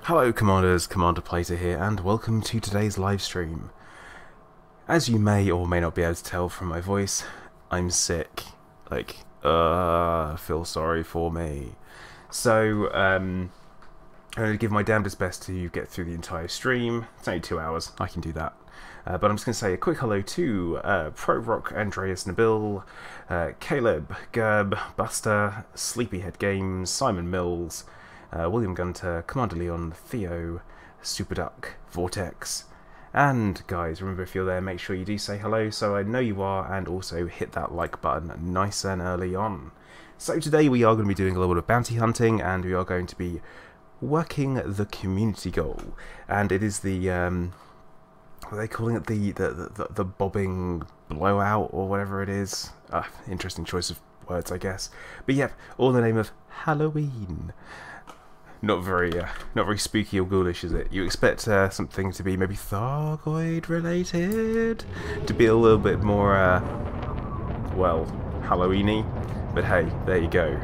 Hello Commanders, Commander Plater here, and welcome to today's live stream. As you may or may not be able to tell from my voice, I'm sick. Feel sorry for me. So, I'm going to give my damnedest best to get through the entire stream. It's only 2 hours, I can do that. But I'm just going to say a quick hello to Pro Rock, Andreas Nabil, Caleb, Gerb, Buster, Sleepyhead Games, Simon Mills, William Gunter, Commander Leon, Theo, Superduck, Vortex, and guys, remember if you're there, make sure you do say hello so I know you are, and also hit that like button nice and early on. So today we are going to be doing a little bit of bounty hunting, and we are going to be working the community goal, and it is the what are they calling it, the bobbing blowout or whatever it is. Interesting choice of words, I guess. But yep, all in the name of Halloween. Not very spooky or ghoulish, is it? You expect something to be maybe Thargoid related, to be a little bit more, well, Halloweeny. But hey, there you go.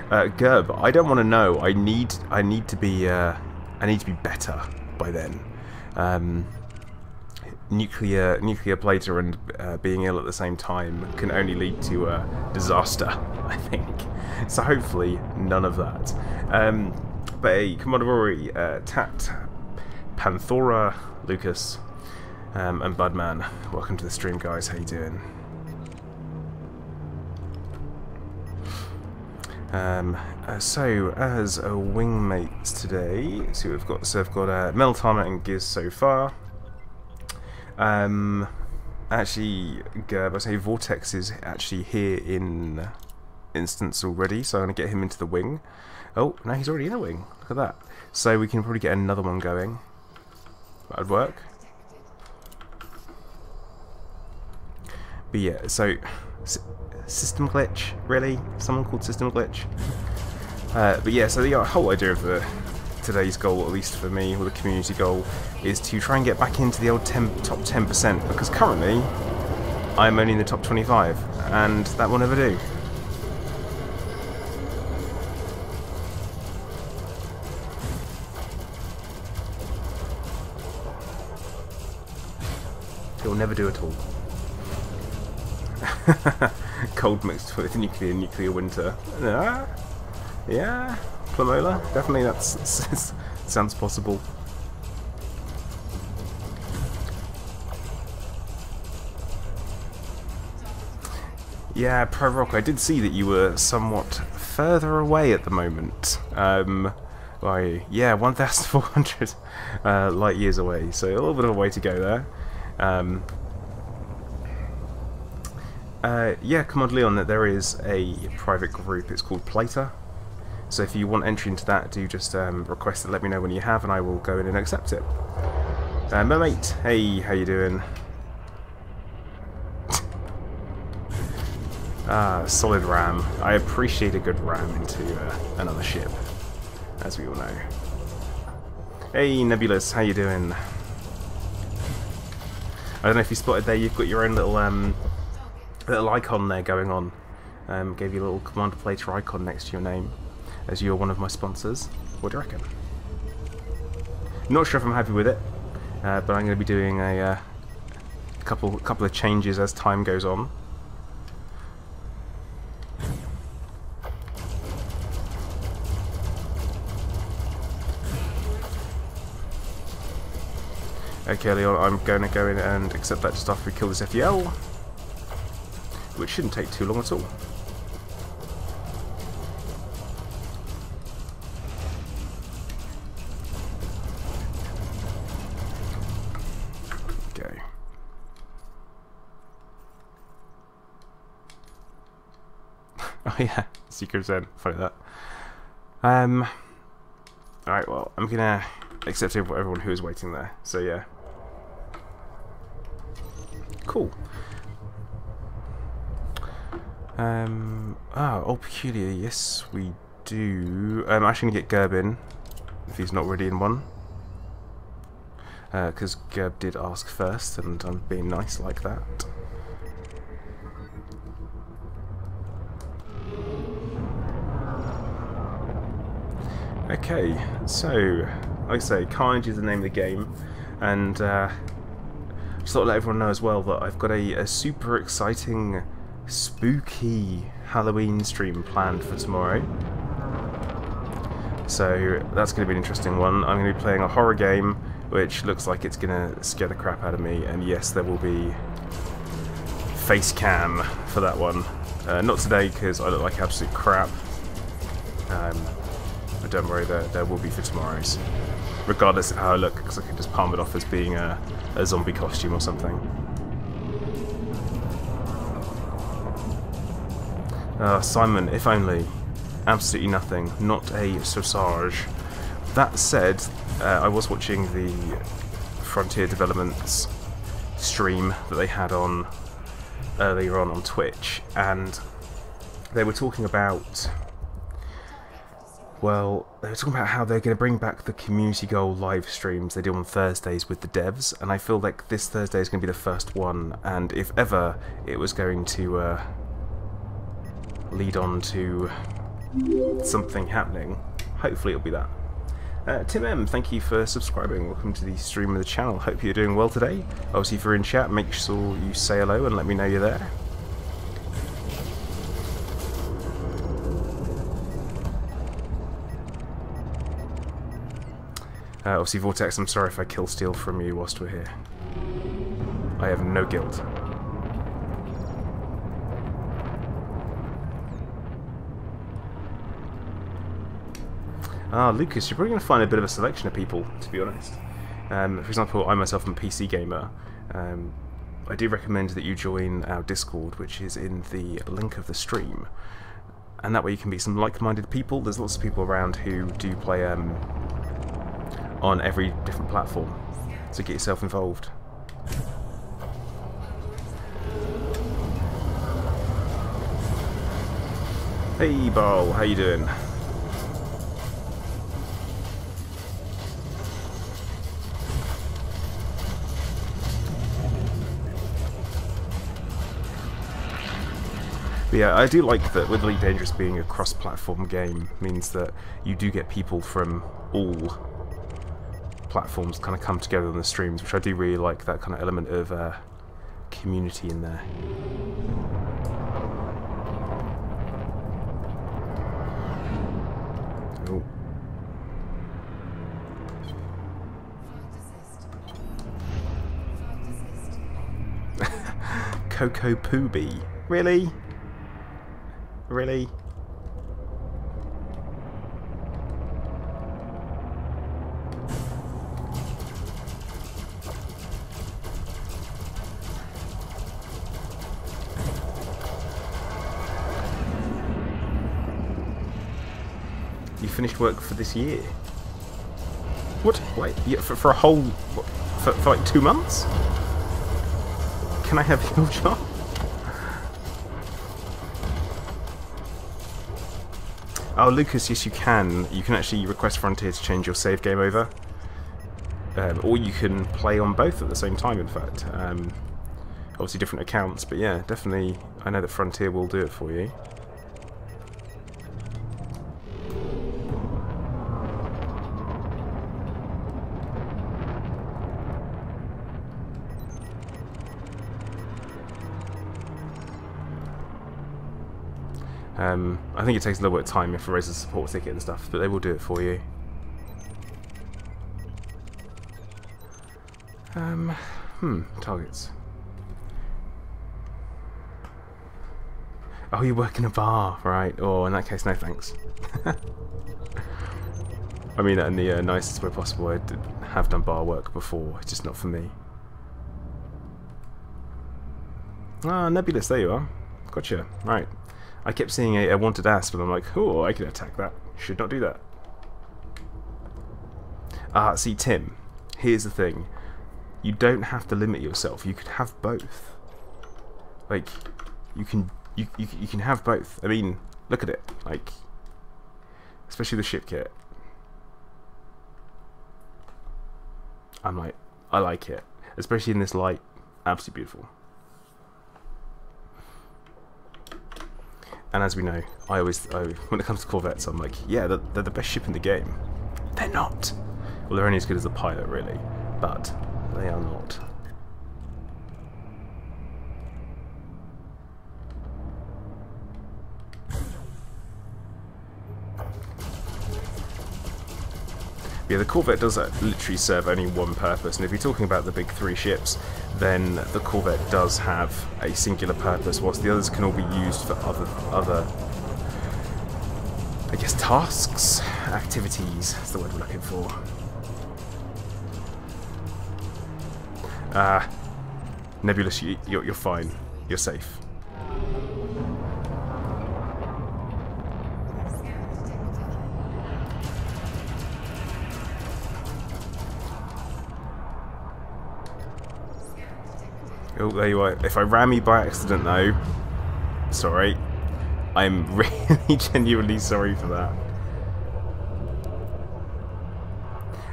Gerb, I don't want to know. I need to be better by then. Nuclear Plater and being ill at the same time can only lead to disaster, I think. So hopefully none of that. But hey, Commander Rory, Tat, Panthora, Lucas, and Budman, welcome to the stream, guys. How you doing? So as a wingmates today, see what we've got. So I've got Meltana and Giz so far. Actually, Gerb, I say Vortex is actually here in instance already, so I'm going to get him into the wing. Oh, no, he's already in a wing. Look at that. So we can probably get another one going. That would work. But yeah, so system glitch, really? Someone called system glitch? But yeah, so the whole idea of today's goal, at least for me, or the community goal, is to try and get back into the old top 10%, because currently I'm only in the top 25, and that will never do. It will never do at all. Cold mixed with nuclear winter. Yeah, Plamola, definitely that sounds possible. Yeah, Pro Rock, I did see that you were somewhat further away at the moment. Yeah, 1,400 light years away, so a little bit of a way to go there. Yeah, Commander Leon, that there is a private group, it's called Plater. So if you want entry into that, do just request it, let me know when you have, and I will go in and accept it. Mermate, hey, how you doing? Solid ram. I appreciate a good ram into another ship, as we all know. Hey, Nebulous, how you doing? I don't know if you spotted there, you've got your own little icon there going on. Gave you a little Commander Plater icon next to your name, as you're one of my sponsors. What do you reckon? Not sure if I'm happy with it, but I'm going to be doing a couple of changes as time goes on. Okay, Leon, I'm going to go in and accept that just after we kill this FEL, which shouldn't take too long at all. Okay. Oh yeah, Secret Zen, funny that. Alright, well, I'm gonna accept everyone who is waiting there, so yeah. Cool. Oh, peculiar, yes we do. I'm actually going to get Gerb in, if he's not already in one. Because Gerb did ask first, and I'm being nice like that. Okay, so like I say, Carnage is the name of the game, and just thought I'd let everyone know as well that I've got a super exciting, spooky Halloween stream planned for tomorrow. So that's going to be an interesting one. I'm going to be playing a horror game, which looks like it's going to scare the crap out of me, and yes, there will be face cam for that one. Not today, because I look like absolute crap. But don't worry, there will be for tomorrow's. Regardless of how I look, because I can just palm it off as being a zombie costume or something. Simon, if only. Absolutely nothing. Not a sausage. That said, I was watching the Frontier Developments stream that they had on earlier on Twitch, and they were talking about, well, they were talking about how they're going to bring back the community goal live streams they do on Thursdays with the devs, and I feel like this Thursday is going to be the first one, and if ever it was going to lead on to something happening, hopefully it'll be that. Tim M, thank you for subscribing. Welcome to the stream of the channel. Hope you're doing well today. Obviously, if you're in chat, make sure you say hello and let me know you're there. Obviously, Vortex, I'm sorry if I kill steal from you whilst we're here. I have no guilt. Lucas, you're probably going to find a bit of a selection of people, to be honest. For example, I myself am a PC gamer. I do recommend that you join our Discord, which is in the link of the stream. And that way you can meet some like-minded people. There's lots of people around who do play on every different platform, so get yourself involved. Hey Barl, how you doing? But yeah, I do like that with Elite Dangerous being a cross-platform game, means that you do get people from all platforms kind of come together on the streams, which I do really like, that kind of element of community in there. Oh. Coco Pooby. Really? Really? You finished work for this year? What? Wait, yeah, for a whole... What, for like 2 months? Can I have your job? Oh, Lucas, yes you can. You can actually request Frontier to change your save game over. Or you can play on both at the same time, in fact. Obviously different accounts, but yeah, definitely, I know that Frontier will do it for you. I think it takes a little bit of time if you raise a support ticket and stuff, but they will do it for you. Targets. Oh, you work in a bar, right? Oh, in that case, no thanks. I mean that in the nicest way possible. I have done bar work before, it's just not for me. Ah, Nebulous, there you are. Gotcha, right. I kept seeing a wanted asp, and I'm like, oh, I can attack that. Should not do that. See, Tim, here's the thing. You don't have to limit yourself. You could have both. Like, you can have both. I mean, look at it. Like, especially the ship kit. I'm like, I like it, especially in this light. Absolutely beautiful. And as we know, when it comes to corvettes, I'm like, yeah, they're the best ship in the game. They're not. Well, they're only as good as the pilot, really, but they are not. Yeah, the corvette does literally serve only one purpose, and if you're talking about the big three ships, then the corvette does have a singular purpose, whilst the others can all be used for other I guess, tasks, activities, that's the word we're looking for. Nebulous, you're fine, you're safe. Oh, there you are. If I ram you by accident, though, sorry. I'm really genuinely sorry for that.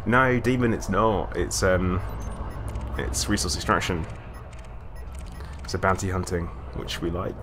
No, demon, it's not. It's resource extraction. It's a bounty hunting, which we like.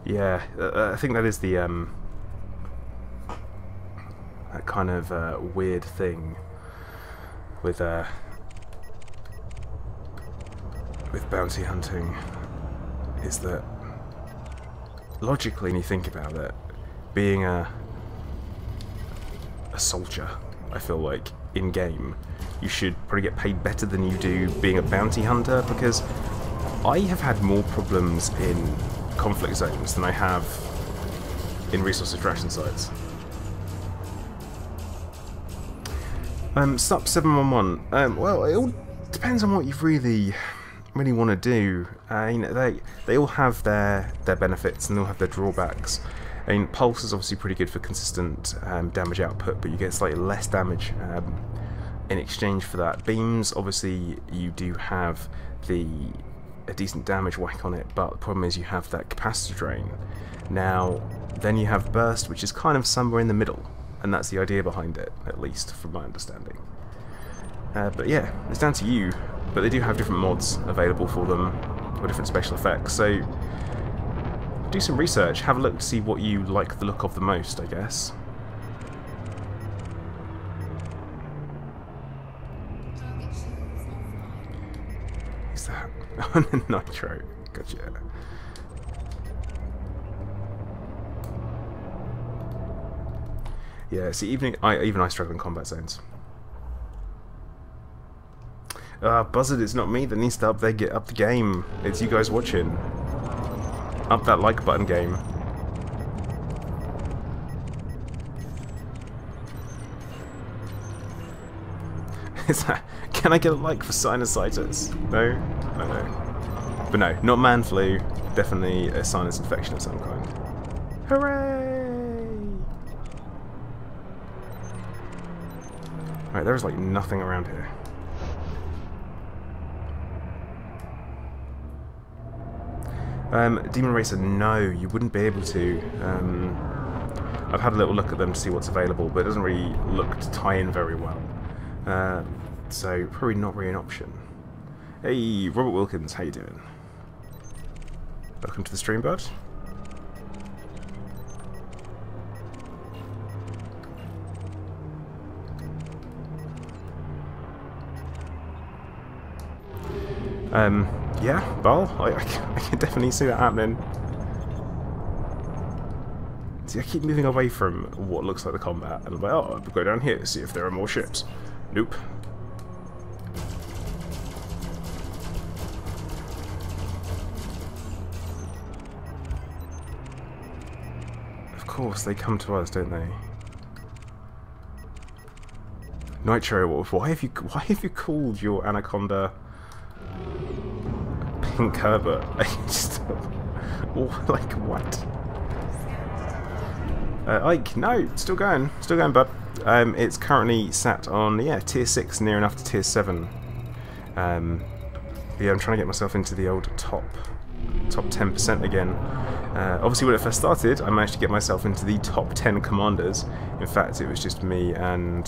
Yeah, I think that is the that kind of weird thing with bounty hunting, is that logically, when you think about it, being a soldier, I feel like in game, you should probably get paid better than you do being a bounty hunter, because I have had more problems in conflict zones than I have in resource extraction sites. Sup 711. Well, it all depends on what you really want to do. You know, they all have their benefits and they all have their drawbacks. I mean, pulse is obviously pretty good for consistent damage output, but you get slightly less damage in exchange for that. Beams, obviously, you do have a decent damage whack on it, but the problem is you have that capacitor drain. Now, then you have burst, which is kind of somewhere in the middle, and that's the idea behind it, at least from my understanding. But yeah, it's down to you, but they do have different mods available for them, or different special effects, so do some research, have a look to see what you like the look of the most, I guess. Is that Nitro? Gotcha. Yeah, see, even I struggle in combat zones. Buzzard, it's not me that needs to get up the game. It's you guys watching. Up that like button game. Is that, can I get a like for sinusitis? No? No. But no, not man flu. Definitely a sinus infection of some kind. Hooray! Right, there's like nothing around here. Demon Racer, no, you wouldn't be able to. I've had a little look at them to see what's available, but it doesn't really look to tie in very well. So probably not really an option. Hey, Robert Wilkins, how you doing? Welcome to the stream, bud. Yeah, Bal, I can definitely see that happening. See, I keep moving away from what looks like the combat, and I'm like, oh, I'll go down here to see if there are more ships. Nope. Of course, they come to us, don't they? Nitro, why have you called your anaconda Pink Herbert? I just like what? Ike, no, still going, bud. It's currently sat on, yeah, tier 6, near enough to tier 7. Yeah, I'm trying to get myself into the old top 10% again. Obviously when it first started, I managed to get myself into the top 10 commanders. In fact, it was just me and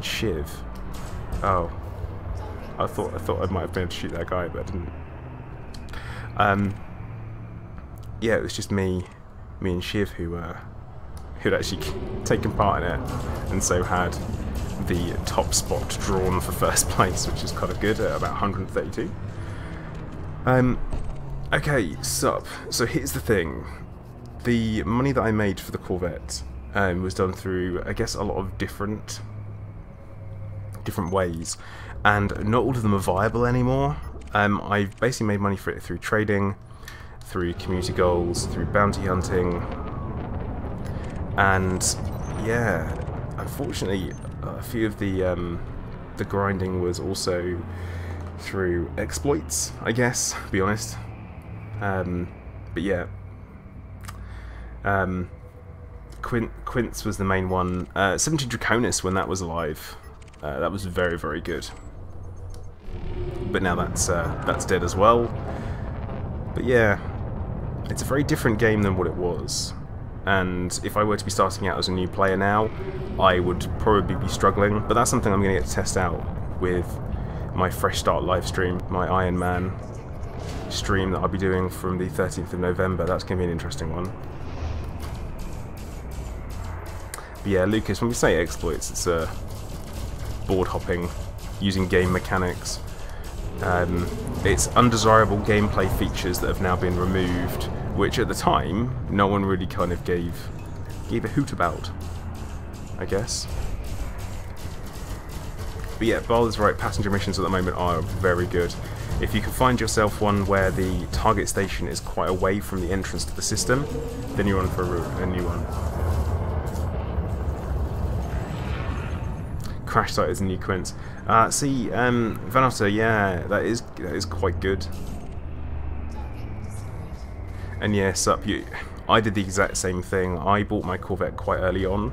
Shiv. Oh, I thought I might have been able to shoot that guy, but I didn't. Yeah, it was just me and Shiv who'd actually taken part in it, and so had the top spot drawn for first place, which is kind of good at about 132. Okay, so here's the thing. The money that I made for the Corvette was done through, I guess, a lot of different ways, and not all of them are viable anymore. I basically made money for it through trading, through community goals, through bounty hunting, and yeah, unfortunately a few of the grinding was also through exploits, I guess, to be honest. But yeah, Quince was the main one. 17 Draconis, when that was alive, that was very, very good. But now that's dead as well. But yeah, it's a very different game than what it was. And if I were to be starting out as a new player now, I would probably be struggling. But that's something I'm going to get to test out with my Fresh Start live stream, my Iron Man stream that I'll be doing from the 13th of November. That's going to be an interesting one. But yeah, Lucas, when we say exploits, it's board hopping, using game mechanics. It's undesirable gameplay features that have now been removed, which at the time no one really kind of gave a hoot about, I guess. But yeah, Barl is right, passenger missions at the moment are very good. If you can find yourself one where the target station is quite away from the entrance to the system, then you're on for a new one. Crash site is a new Quince. See, Vanotta, yeah, that is quite good. And yes, I did the exact same thing. I bought my Corvette quite early on,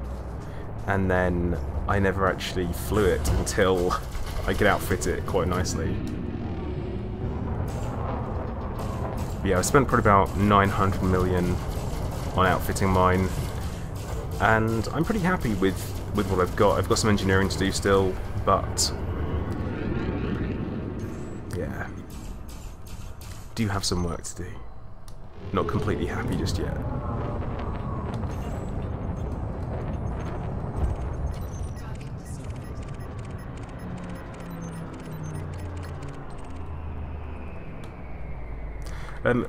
and then I never actually flew it until I could outfit it quite nicely. But yeah, I spent probably about 900 million on outfitting mine, and I'm pretty happy with what I've got. I've got some engineering to do still, but yeah, do have some work to do. Not completely happy just yet.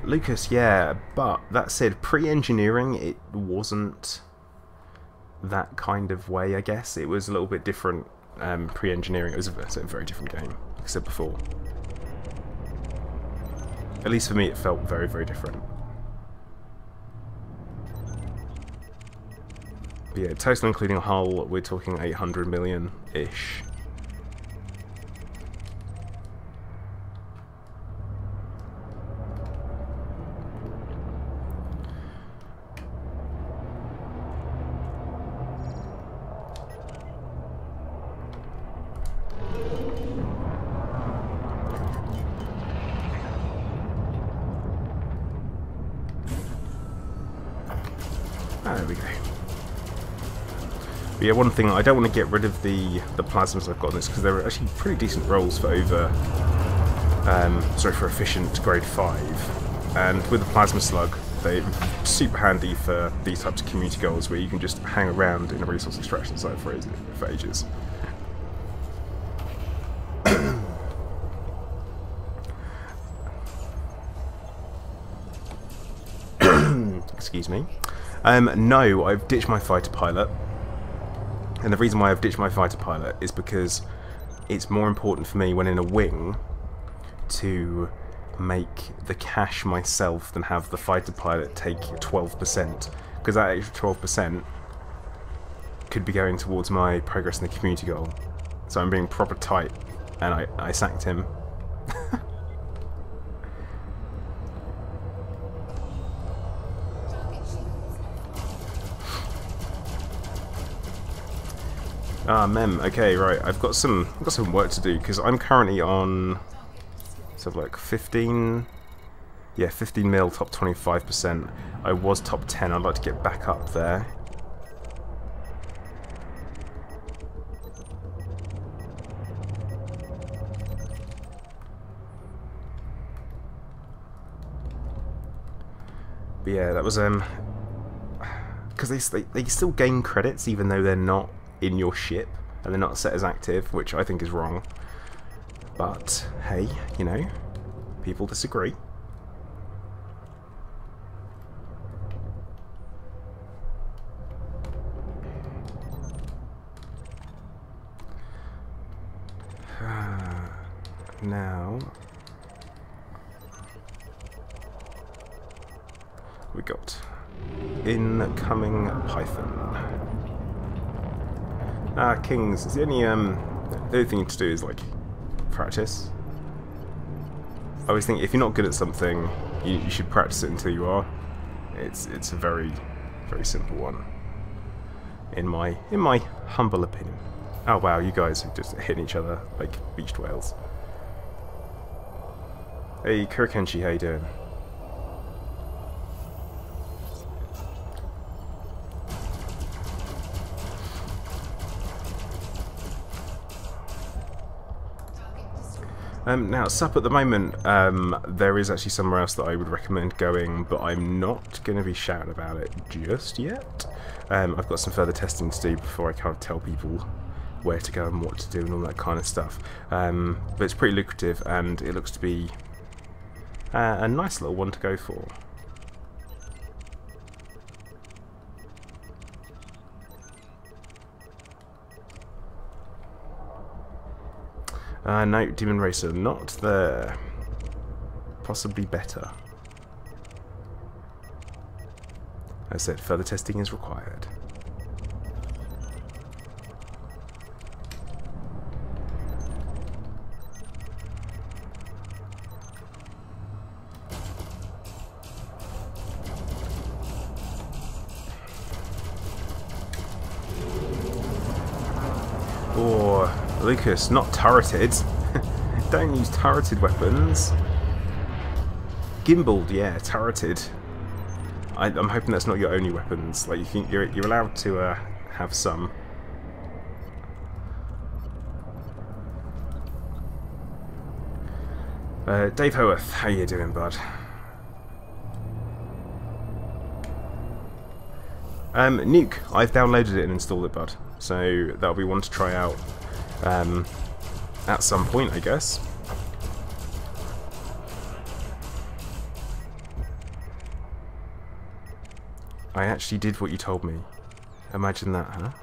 Lucas, yeah, but that said, pre-engineering, it wasn't that kind of way, I guess. It was a little bit different pre-engineering. It was a very different game, like I said before. At least for me, it felt very, very different. But yeah, total including hull, we're talking 800 million-ish. There we go. But yeah, one thing, I don't want to get rid of the plasmas I've got on this, because they're actually pretty decent rolls for for efficient grade 5. And with the plasma slug, they're super handy for these types of community goals where you can just hang around in a resource extraction site for ages. Excuse me. No, I've ditched my fighter pilot. And the reason why I've ditched my fighter pilot is because it's more important for me when in a wing to make the cash myself than have the fighter pilot take 12%. Because that extra 12% could be going towards my progress in the community goal. So I'm being proper tight, and I sacked him. Ah, mem. Okay, right. I've got some work to do because I'm currently on sort of like 15. Yeah, 15 mil, top 25%. I was top 10. I'd like to get back up there. But yeah, that was because they still gain credits even though they're not in your ship and they're not set as active, which I think is wrong. But hey, you know, people disagree. Now we got incoming Python. Kings. The only thing to do is like practice. I always think if you're not good at something, you should practice it until you are. It's a very simple one, in my humble opinion. Oh wow, you guys are just hitting each other like beached whales. Hey Kurikenshi, how you doing? Now, SUP at the moment, there is actually somewhere else that I would recommend going, but I'm not going to be shouting about it just yet. I've got some further testing to do before I kind of tell people where to go and what to do and all that kind of stuff. But it's pretty lucrative, and it looks to be a nice little one to go for. No, Demon Racer, not there. Possibly better. As I said, further testing is required. Or Lucas, not turreted. Don't use turreted weapons. Gimbaled, yeah, turreted. I'm hoping that's not your only weapons. Like you're allowed to have some. Dave Howarth, how you doing, bud? Nuke, I've downloaded it and installed it, bud. So that'll be one to try out at some point, I guess. I actually did what you told me. Imagine that,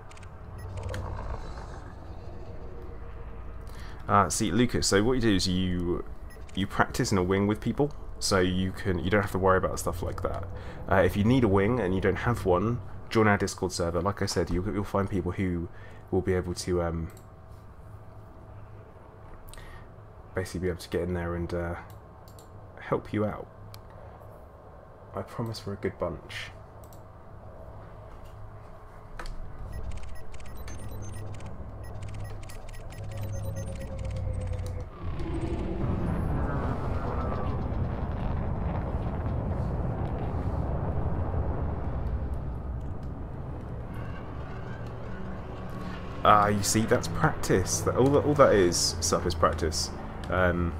huh? See, Lucas, so what you do is you practice in a wing with people, so you don't have to worry about stuff like that. If you need a wing and you don't have one, join our Discord server. Like I said, you'll find people who will be able to basically be able to get in there and help you out. I promise we're a good bunch. You see, that's practice. All that is, SUP, is practice. Oh,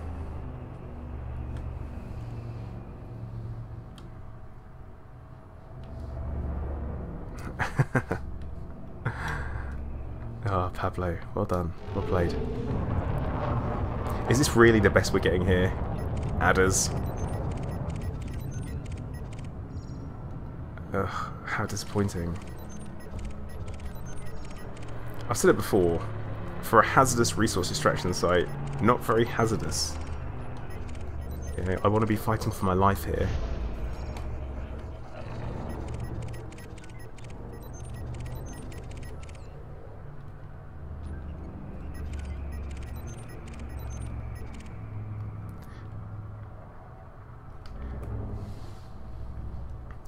Pablo, well done. Well played. Is this really the best we're getting here? Adders. Ugh, how disappointing. I've said it before, for a hazardous resource extraction site, not very hazardous. You know, I want to be fighting for my life here.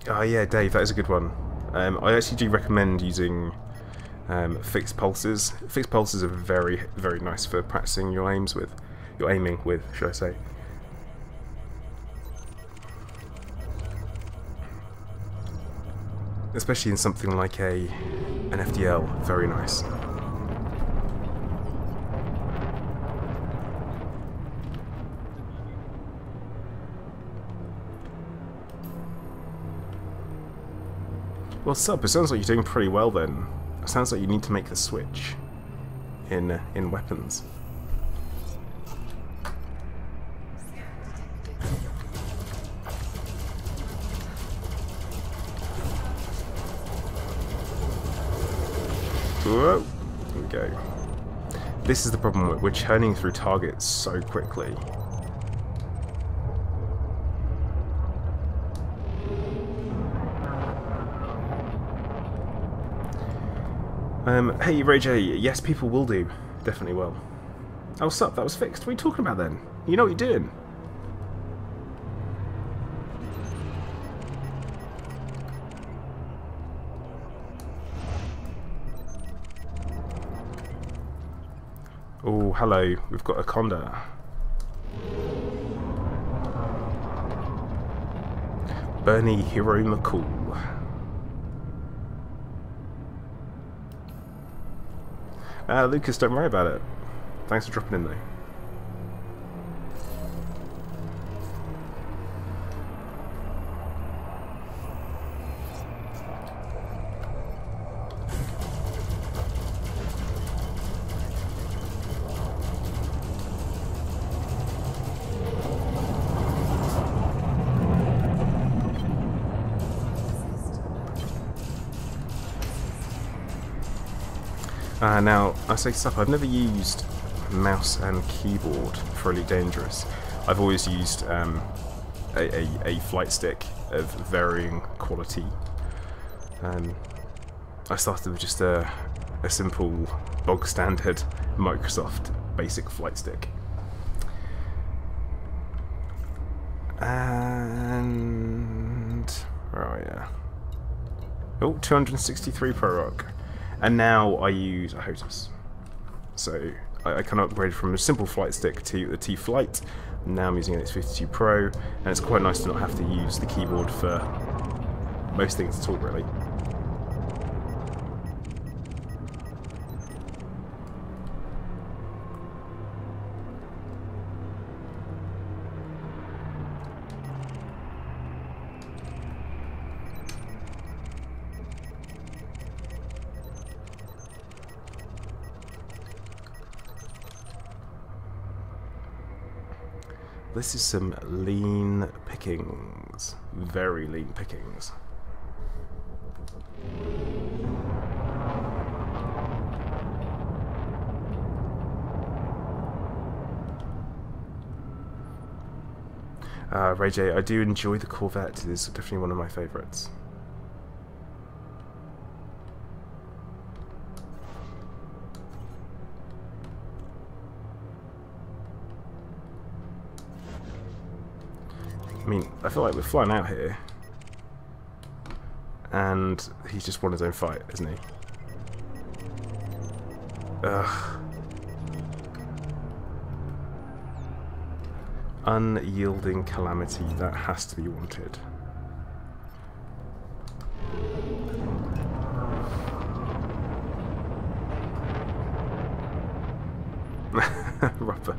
Oh yeah, Dave, that is a good one. I actually do recommend using Fixed pulses. Fixed pulses are very, very nice for practicing your aims with. Your aiming with, should I say. Especially in something like an FDL, very nice. Well, Sub, it sounds like you're doing pretty well then. It sounds like you need to make the switch in weapons. Whoa! There we go. This is the problem, we're churning through targets so quickly. Hey Ray J, yes people will do. Definitely will. Oh sup, that was fixed. What are you talking about then? You know what you're doing. Oh, hello. We've got a Conda. Bernie Hero McCool. Lucas, don't worry about it. Thanks for dropping in though. Now, I say stuff, I've never used mouse and keyboard for Elite Dangerous. I've always used a flight stick of varying quality. I started with just a simple, bog standard Microsoft basic flight stick. And... where are we? Oh, 263 Pro Rock. And now I use a Hazardous. So I kind of upgraded from a simple flight stick to the T-Flight. Now I'm using an X52 Pro, and it's quite nice to not have to use the keyboard for most things at all, really. This is some lean pickings. Very lean pickings. Ray J, I do enjoy the Corvette. It is definitely one of my favourites. I mean, I feel like we're flying out here, and he's just won his own fight, isn't he? Ugh. Unyielding calamity, that has to be wanted. Rubber.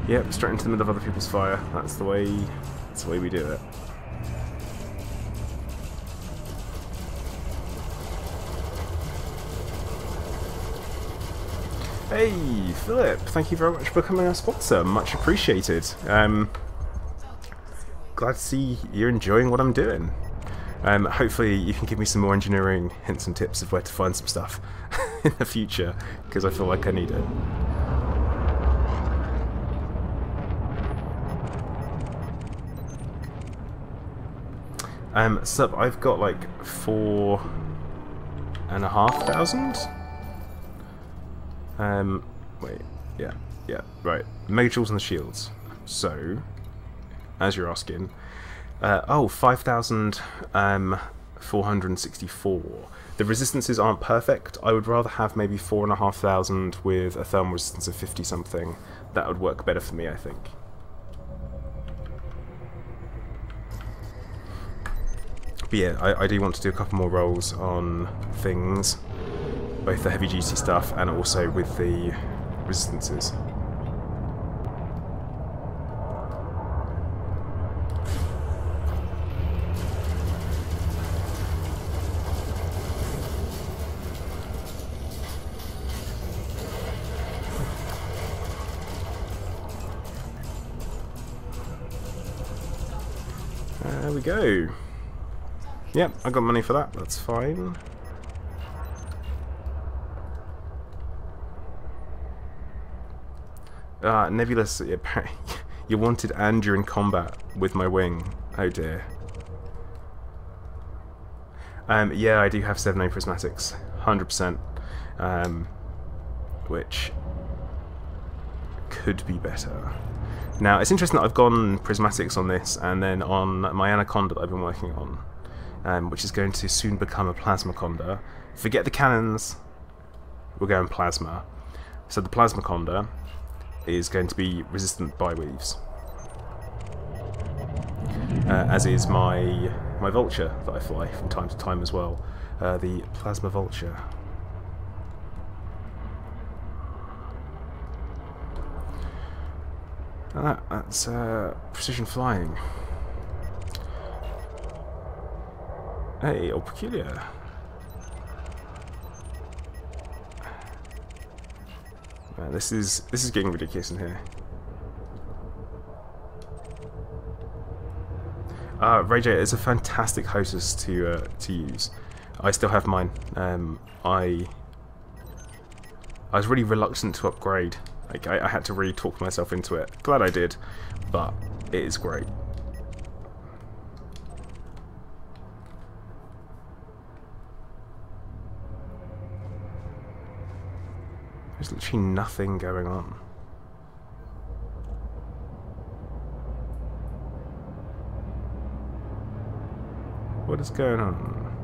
Yep, straight into the middle of other people's fire. That's the way we do it. Hey, Philip, thank you very much for becoming our sponsor. Much appreciated. Glad to see you're enjoying what I'm doing. Hopefully you can give me some more engineering hints and tips of where to find some stuff in the future, because I feel like I need it. Sup, I've got like 4 3,500. Wait, yeah, right. Mega tools and the shields. So, as you're asking, oh, 5,464. The resistances aren't perfect. I would rather have maybe 4,500 with a thermal resistance of 50 something. That would work better for me, I think. But yeah, I do want to do a couple more rolls on things, both the heavy duty stuff and also with the resistances. There we go. Yep, I got money for that, that's fine. Nebulous, you wanted Andrew in combat with my wing. Oh dear. Yeah, I do have 7A prismatics, 100%. Which could be better. Now, it's interesting that I've gone prismatics on this, and then on my Anaconda that I've been working on, which is going to soon become a Plasmaconda. Forget the cannons, we're going plasma. So the Plasmaconda is going to be resistant by weaves, as is my vulture that I fly from time to time as well, the Plasma Vulture. That's precision flying. Hey, oh peculiar. This is getting ridiculous in here. Rayjay is a fantastic hostess to use. I still have mine. I was really reluctant to upgrade. Like I had to really talk myself into it. Glad I did, but it is great. There's literally nothing going on. What is going on?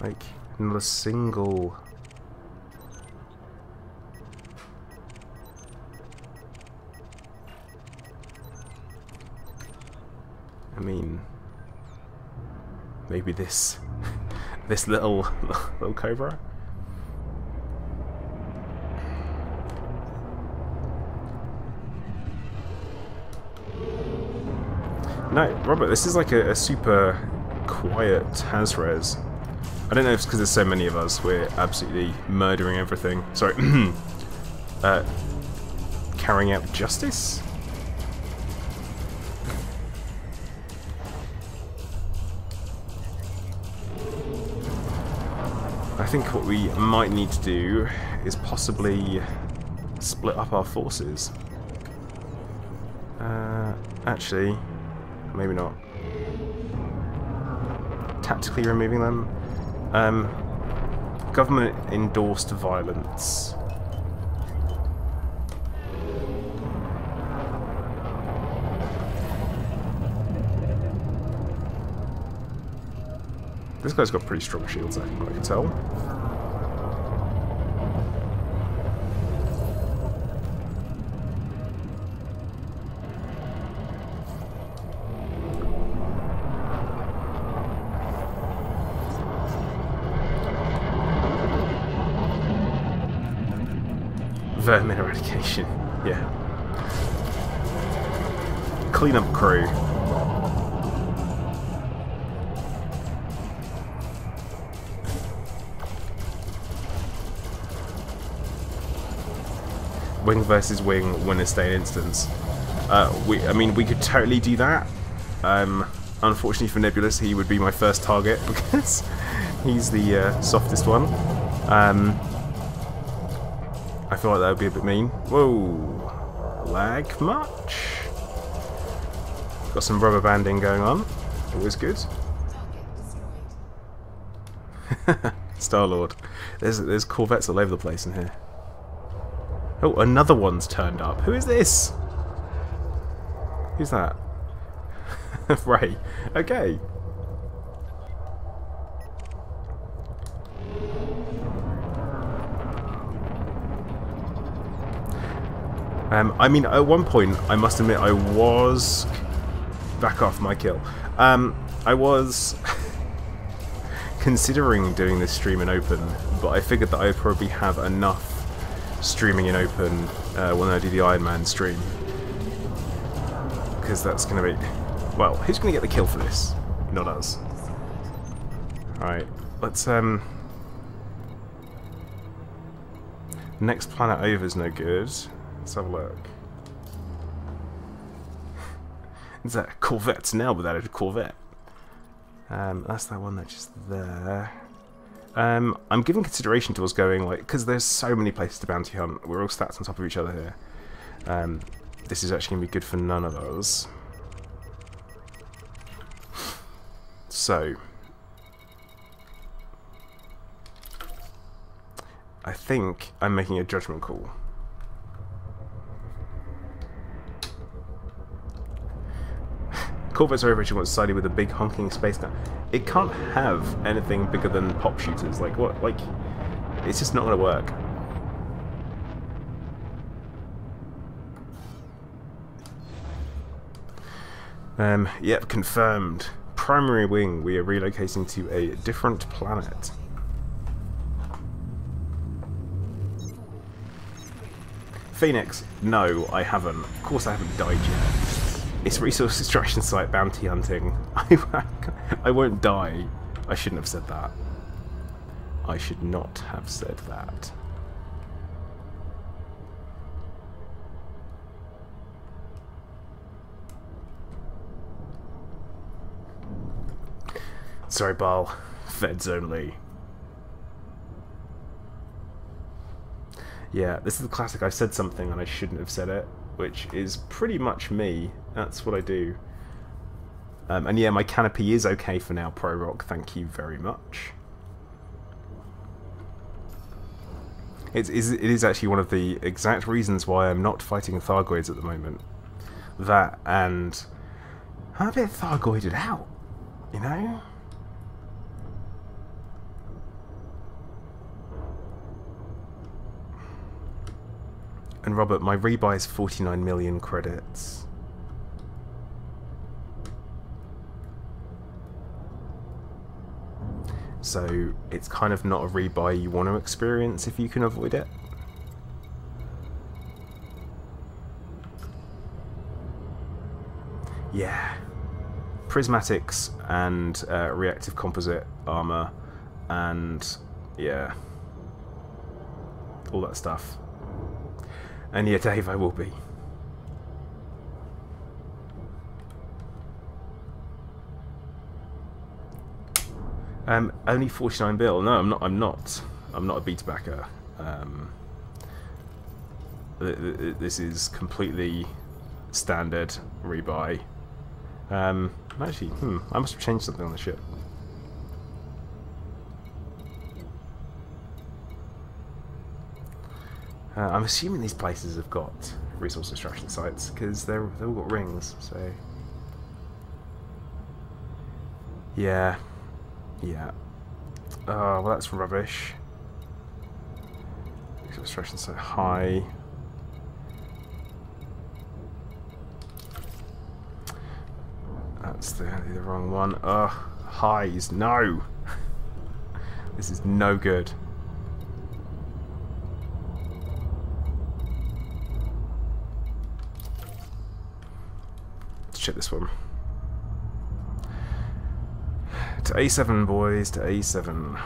Like, not a single... I mean... maybe this... this little cobra? No, Robert, this is like a super quiet Hazardous. I don't know if it's because there's so many of us, we're absolutely murdering everything. Sorry, carrying out justice? I think what we might need to do is possibly split up our forces. Actually, maybe not. Tactically removing them. Government endorsed violence. This guy's got pretty strong shields, I can tell. Vermin eradication, yeah. Cleanup crew. Wing versus wing, winner stay in instance. I mean, we could totally do that. Unfortunately for Nebulous, he would be my first target because he's the softest one. I feel like that would be a bit mean. Whoa, lag much? Got some rubber banding going on. Always good. Star-Lord. There's Corvettes all over the place in here. Oh, another one's turned up. Who is this? Who's that? Ray. Okay. I mean, at one point, I must admit, I was... Back off my kill. I was considering doing this stream in open, but I figured that I would probably have enough streaming in open when I do the Iron Man stream. Because that's going to be... Well, who's going to get the kill for this? Not us. Alright, let's... Next planet over is no good. Let's have a look. Is that Corvettes now without a Corvette? That's that one that's just there. I'm giving consideration to us going, like, because there's so many places to bounty hunt. We're all stacked on top of each other here. This is actually going to be good for none of us. So, I think I'm making a judgment call. Corvettes are originally wants to side with a big honking space gun. It can't have anything bigger than pop shooters. Like what? Like, it's just not going to work. Yep, confirmed. Primary wing. We are relocating to a different planet. Phoenix. No, I haven't. Of course, I haven't died yet. It's resource extraction site bounty hunting. I won't die. I shouldn't have said that. I should not have said that. Sorry, Bal. Feds only. Yeah, this is the classic. I said something and I shouldn't have said it, which is pretty much me. That's what I do. And yeah, my canopy is okay for now, Pro Rock. Thank you very much. It is actually one of the exact reasons why I'm not fighting Thargoids at the moment. That, and I'm a bit Thargoided out, you know? And Robert, my rebuy is 49 million credits. So it's kind of not a rebuy you want to experience if you can avoid it. Yeah. Prismatics and reactive composite armor and yeah. All that stuff. And yeah, Dave, I will be. Only 49 bill. No, I'm not. I'm not a beta backer. This is completely standard rebuy. Actually, I must have changed something on the ship. I'm assuming these places have got resource extraction sites because they've all got rings. So yeah. Yeah. Oh, well, that's rubbish. Extraction so high. That's the wrong one. Ugh. Highs. No! This is no good. Let's check this one. To A7, boys, to A7.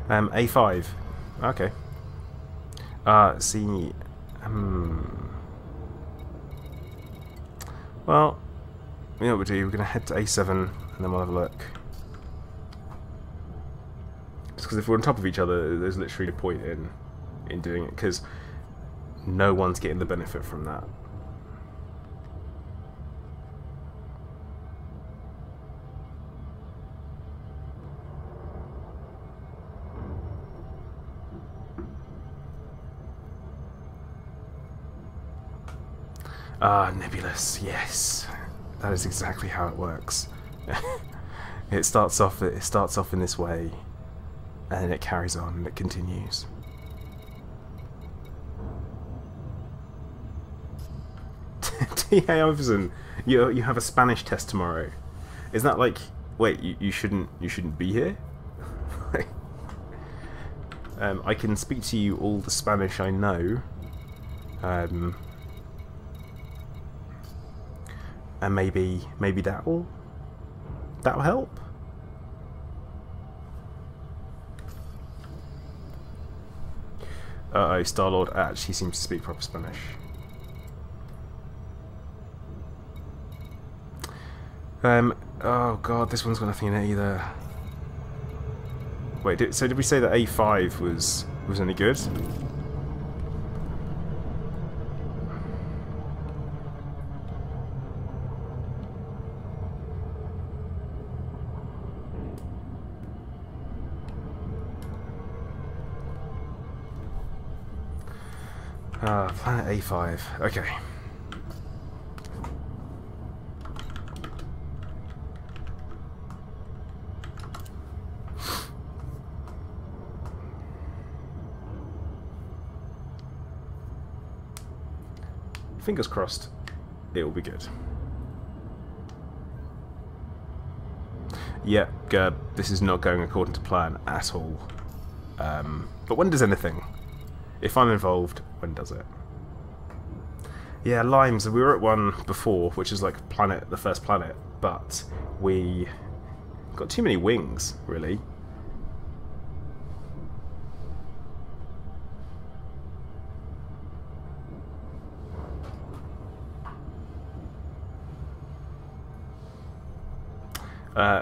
A5. Okay. See. Well, you know what we'll do? We're going to head to A7 and then we'll have a look. Just because if we're on top of each other, there's literally a point in doing it. Because no one's getting the benefit from that. Ah, nebulous, yes. That is exactly how it works. It starts off in this way, and then it carries on and it continues. T.A. Iverson, you have a Spanish test tomorrow. Is that like, wait, you shouldn't be here? I can speak to you all the Spanish I know. And maybe that'll help. Uh-oh, Star-Lord actually seems to speak proper Spanish. Oh god, this one's got nothing in it either. Wait, so did we say that A5 was any good? Planet A5. Okay. Fingers crossed, it will be good. Yeah, this is not going according to plan at all. But when does anything? If I'm involved, when does it? Yeah, limes. We were at one before, which is like the first planet, but we got too many wings, really.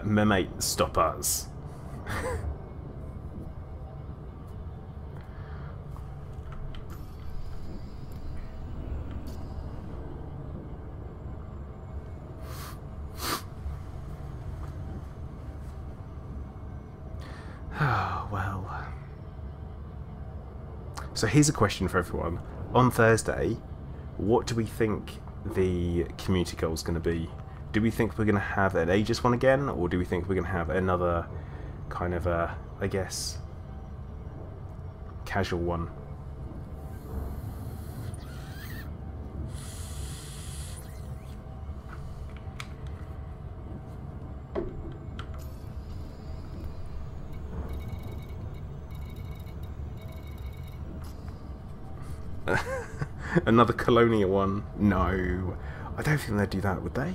Mermate, stop us. Oh, well. So here's a question for everyone. On Thursday, what do we think the community goal is going to be? Do we think we're going to have an Aegis one again, or do we think we're going to have another kind of a, I guess, casual one? Another Colonia one? No. I don't think they'd do that, would they?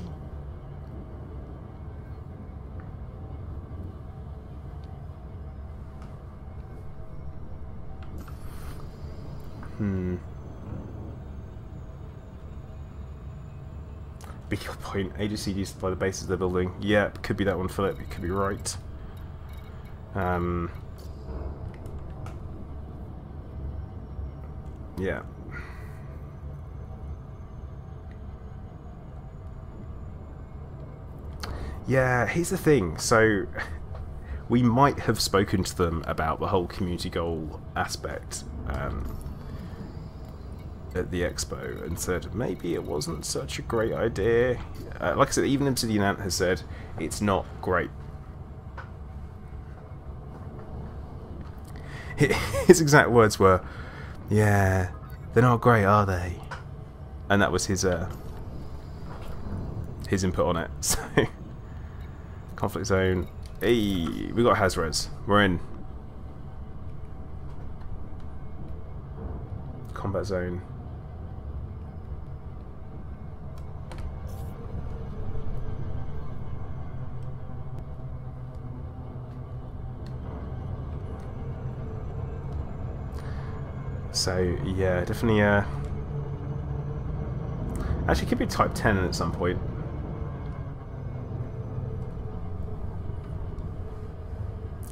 Big point. AGCDs by the bases they're building. Yeah, it could be that one, Philip. You could be right. Yeah. Yeah, here's the thing. So, we might have spoken to them about the whole community goal aspect at the expo and said maybe it wasn't such a great idea. Like I said, even Obsidian Ant has said it's not great. His exact words were, yeah, they're not great, are they? And that was his input on it. So, conflict zone. Hey, we got Hazardous. We're in. Combat zone. So yeah, definitely. Actually, it could be Type 10 at some point.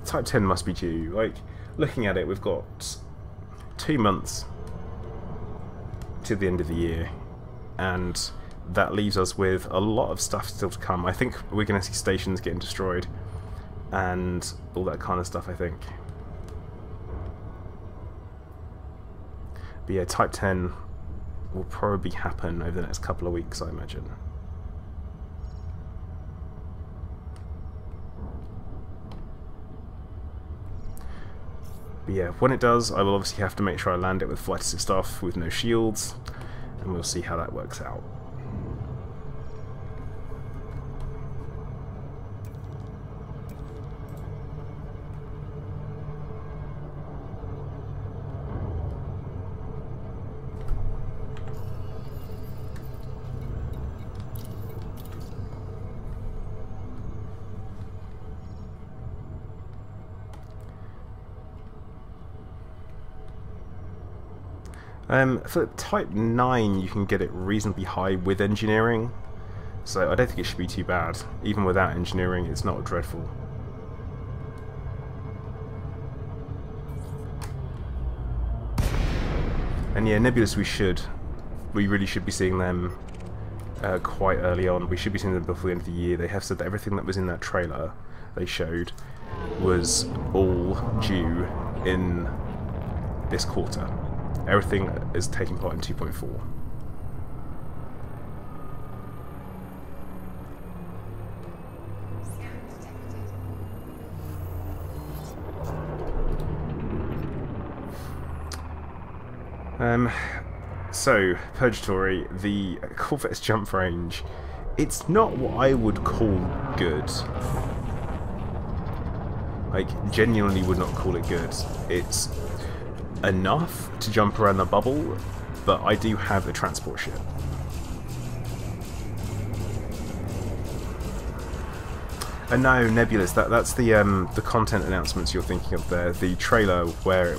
Type 10 must be due. Like, looking at it, we've got 2 months. to the end of the year, and that leaves us with a lot of stuff still to come. I think we're going to see stations getting destroyed and all that kind of stuff, I think. But yeah, Type 10 will probably happen over the next couple of weeks, I imagine. But yeah, when it does, I will obviously have to make sure I land it with flight assist off with no shields, and we'll see how that works out. For Type 9 you can get it reasonably high with engineering, so I don't think it should be too bad. Even without engineering it's not dreadful. And yeah, Nebulous we really should be seeing them quite early on. We should be seeing them before the end of the year. They have said that everything that was in that trailer they showed was all due in this quarter. Everything is taking part in 2.4. So, Purgatory, the Corvette's jump range, it's not what I would call good. Like, genuinely would not call it good. It's enough to jump around the bubble, but I do have a transport ship. And no, Nebulous, that's the content announcements you're thinking of there. The trailer where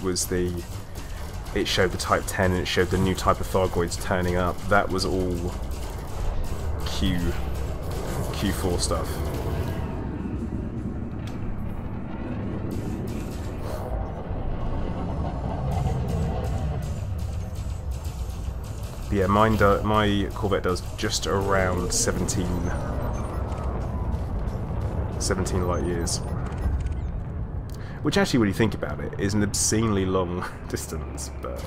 it showed the Type 10 and it showed the new type of Thargoids turning up. That was all Q4 stuff. But yeah, my Corvette does just around 17 light years. Which actually, when you think about it, is an obscenely long distance, but...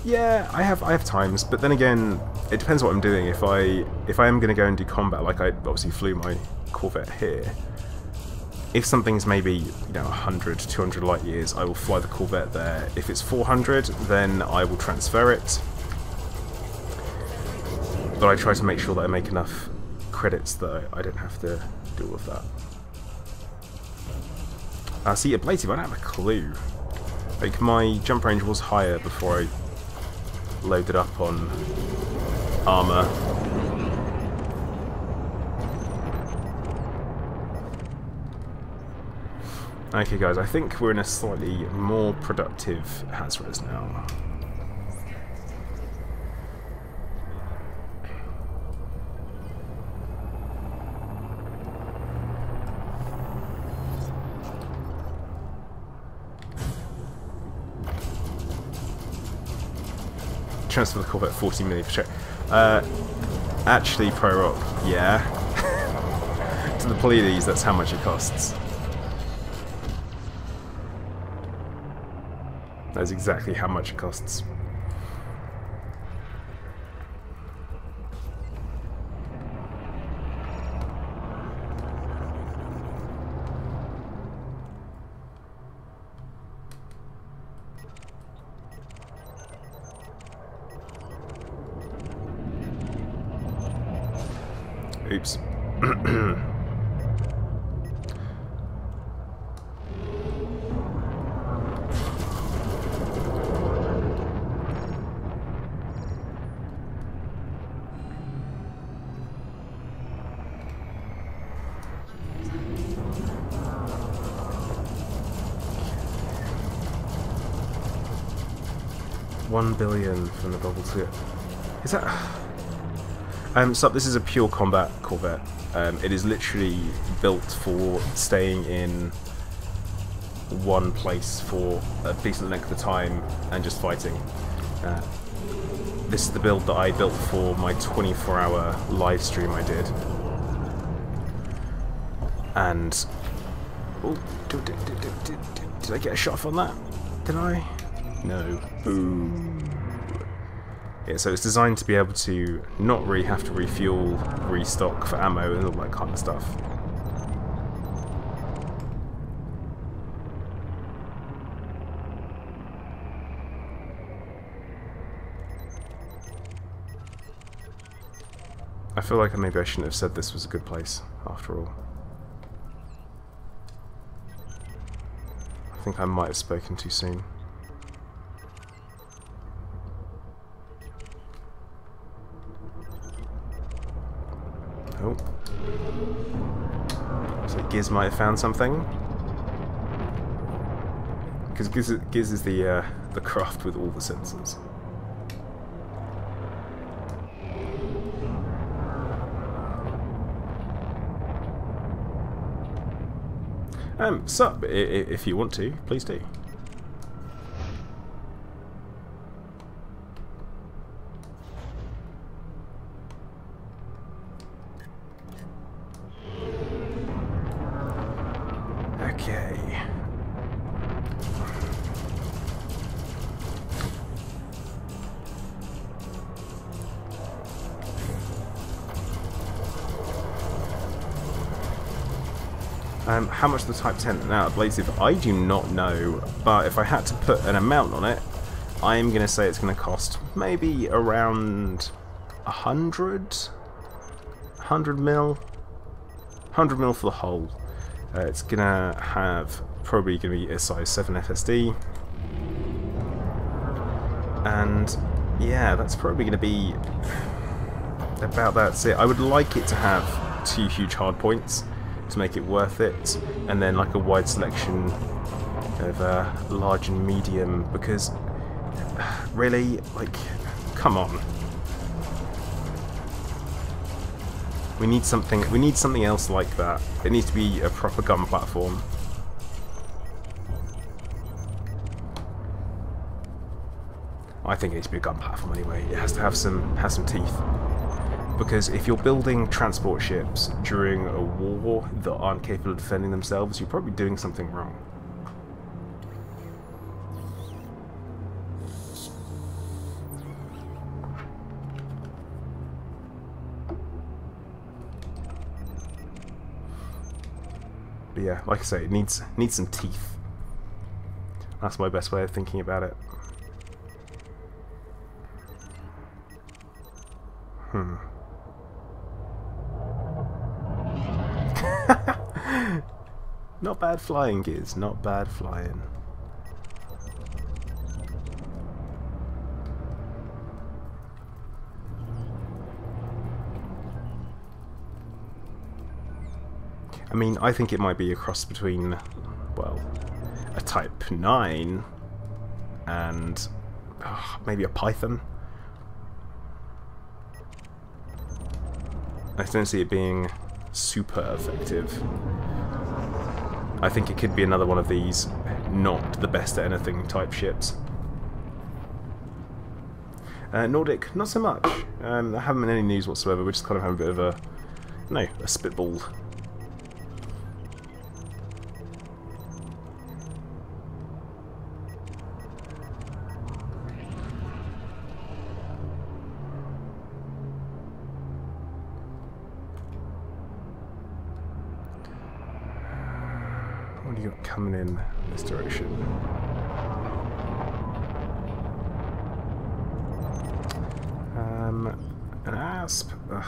yeah, I have times, but then again, it depends what I'm doing. If I am going to go and do combat, like I obviously flew my Corvette here, if something's maybe, you know, 100, 200 light years, I will fly the Corvette there. If it's 400, then I will transfer it. But I try to make sure that I make enough credits that I don't have to do all of that. See, ablative, I don't have a clue. Like, my jump range was higher before I loaded up on armor. Okay guys, I think we're in a slightly more productive Hazardous now. Transfer the Corvette 40 million for check. Actually, Pro Rock, yeah. To the Pleiades, that's how much it costs. That's exactly how much it costs. Oops. $1 billion from the bubble to... is that... so this is a pure combat Corvette. It is literally built for staying in one place for a decent length of time and just fighting. This is the build that I built for my 24-hour live stream I did. And... oh, did I get a shot on that? Did I? No. Boom. Yeah, so it's designed to be able to not really have to refuel, restock for ammo and all that kind of stuff. I feel like maybe I shouldn't have said this was a good place, after all. I think I might have spoken too soon. Oh. So Giz might have found something. Because Giz is the craft with all the sensors. Sup, if you want to, please do. Okay. How much the Type 10 now abrasive, I do not know, but if I had to put an amount on it, I'm going to say it's going to cost maybe around 100 mil? 100 mil for the whole. It's going to have, probably going to be a size 7 FSD. And yeah, that's probably going to be about that's it. I would like it to have 2 huge hard points to make it worth it, and then like a wide selection of large and medium, because really, like, come on, we need something else like that. It needs to be a proper gun platform. I think it needs to be a gun platform anyway. It has to have some teeth. Because if you're building transport ships during a war that aren't capable of defending themselves, you're probably doing something wrong. But yeah, like I say, it needs some teeth. That's my best way of thinking about it. Not bad flying, Giz. Not bad flying. I mean, I think it might be a cross between, well, a Type 9 and maybe a Python. I don't see it being super effective. I think it could be another one of these not the best at anything type ships. Nordic, not so much. I haven't been any news whatsoever. We're just kind of having a bit of a spitball. What do you got coming in this direction? An asp. Ugh.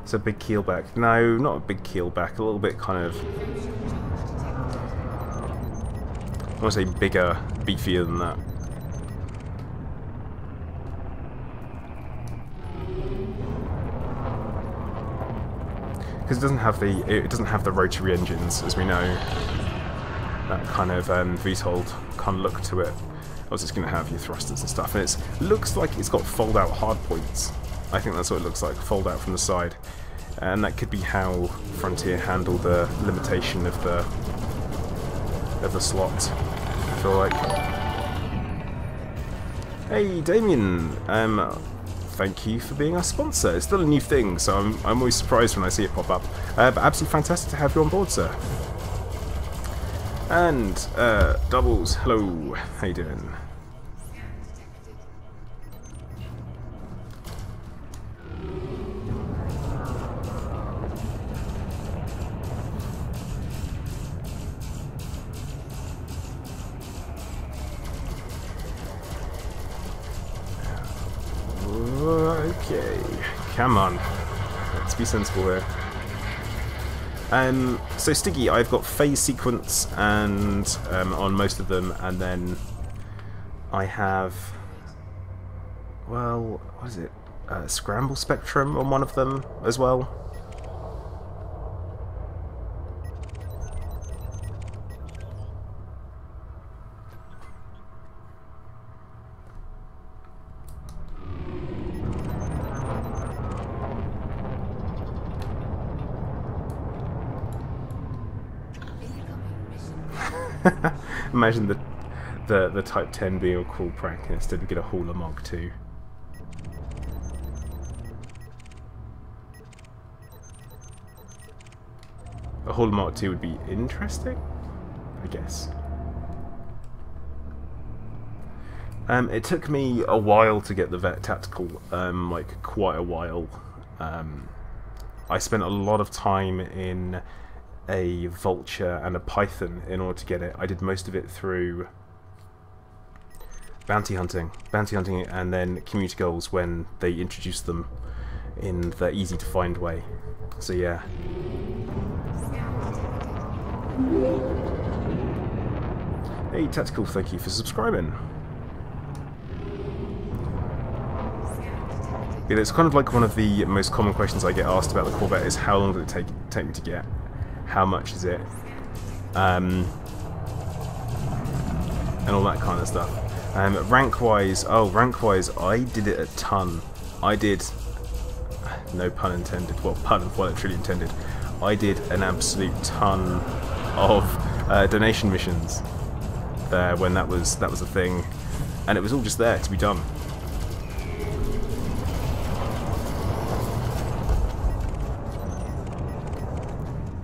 It's a big keelback. No, not a big keelback. A little bit kind of. I want to say bigger, beefier than that. Because it doesn't have the rotary engines, as we know. That kind of VTOL kind of look to it. It's going to have your thrusters and stuff, and it looks like it's got fold-out hardpoints. I think that's what it looks like, fold out from the side, and that could be how Frontier handled the limitation of the of the slot, I feel like. Hey, Damien! Thank you for being our sponsor. It's still a new thing, so I'm always surprised when I see it pop up. But absolutely fantastic to have you on board, sir. And, Doubles, hello. How you doing? Okay, come on. Let's be sensible here. So Stiggy, I've got phase sequence and on most of them, and then I have, well, what is it? Scramble spectrum on one of them as well. Imagine the Type 10 being a cool prank and instead we get a Hauler Mark II. A Hauler Mark II would be interesting, I guess. It took me a while to get the Vet Tactical, like quite a while. I spent a lot of time in a Vulture and a Python in order to get it. I did most of it through bounty hunting and then community goals when they introduced them in the easy to find way. So yeah. Hey Tactical, thank you for subscribing. Yeah, it's kind of like one of the most common questions I get asked about the Corvette is how long did it take me to get? How much is it? And all that kind of stuff. Rank-wise, I did it a ton. I did, no pun intended, well, pun well literally intended, I did an absolute ton of donation missions there when that was a thing, and it was all just there to be done.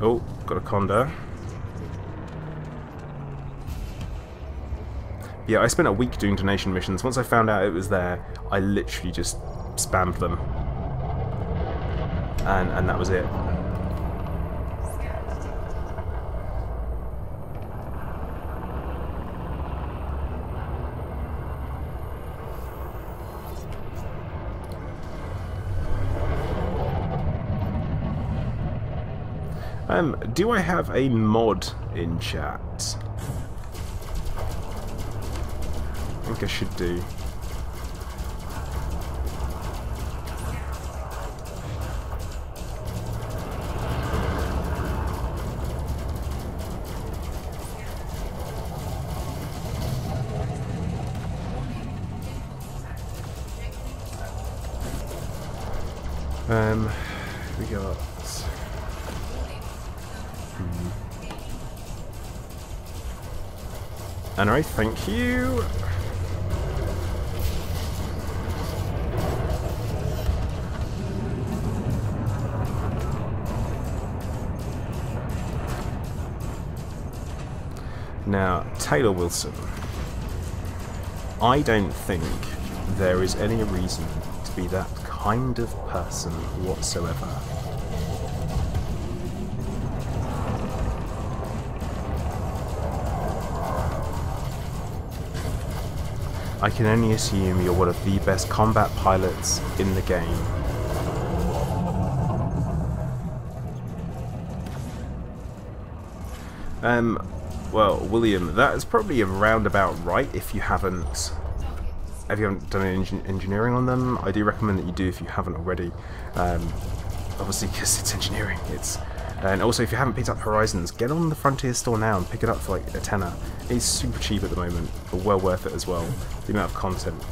Oh, got a Condor. Yeah, I spent a week doing donation missions. Once I found out it was there, I literally just spammed them. And that was it. Do I have a mod in chat? I think I should do. We got. Anyway, thank you. Now, Taylor Wilson. I don't think there is any reason to be that kind of person whatsoever. I can only assume you're one of the best combat pilots in the game. Well, William, that is probably around about right if you haven't done any engineering on them. I do recommend that you do if you haven't already. Obviously, because it's engineering. And also, if you haven't picked up Horizons, get on the Frontier store now and pick it up for like a tenner. It's super cheap at the moment, but well worth it as well. The amount of content.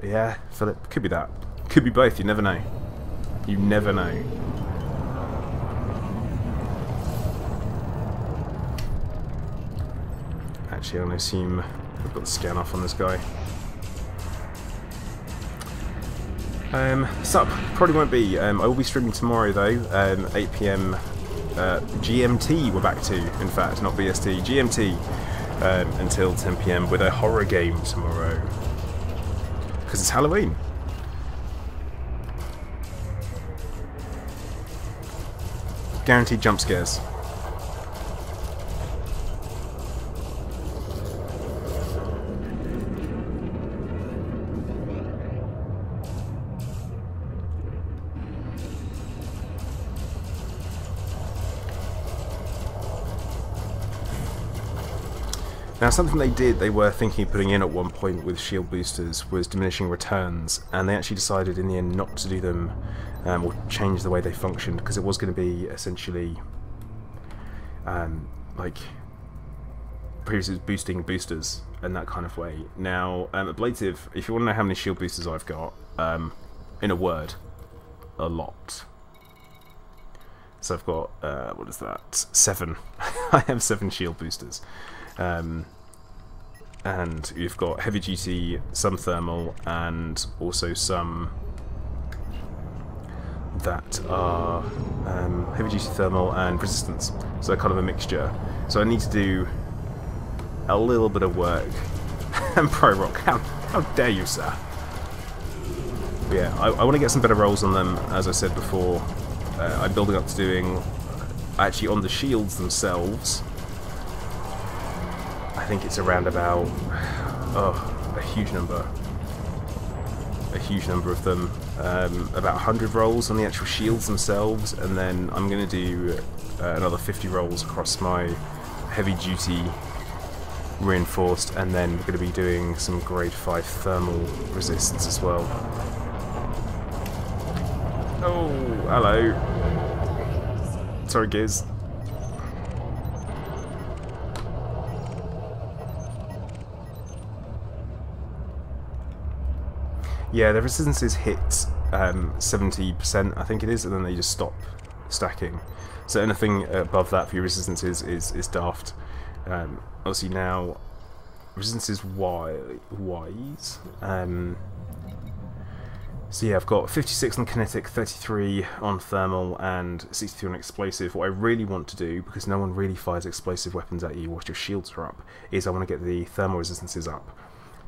Yeah, Philip, could be that. Could be both, you never know. You never know. Actually, I'm going to assume I've got the scan off on this guy. Sup, probably won't be. I will be streaming tomorrow though, 8 PM GMT we're back to, in fact, not BST, GMT, until 10 PM with a horror game tomorrow. Because it's Halloween. Guaranteed jump scares. Now, something they were thinking of putting in at one point with shield boosters was diminishing returns, and they actually decided in the end not to do them or change the way they functioned, because it was going to be essentially like previously boosting boosters and that kind of way. Now, ablative, if you want to know how many shield boosters I've got, in a word, a lot. So I've got, what is that? 7. I have 7 shield boosters. And you've got heavy duty, some thermal, and also some that are heavy duty thermal and resistance. So kind of a mixture. So I need to do a little bit of work. And Pro Rock, how dare you, sir? But yeah, I want to get some better rolls on them, as I said before. I'm building up to doing, actually on the shields themselves, I think it's around about, a huge number of them, about 100 rolls on the actual shields themselves, and then I'm going to do another 50 rolls across my heavy duty reinforced, and then we're going to be doing some grade 5 thermal resists as well. Oh, hello. Sorry, Giz. Yeah, the resistances hit 70%, I think it is, and then they just stop stacking. So anything above that for your resistances is daft. Obviously now, resistances wise. So yeah, I've got 56 on kinetic, 33 on thermal, and 63 on explosive. What I really want to do, because no one really fires explosive weapons at you whilst your shields are up, is I want to get the thermal resistances up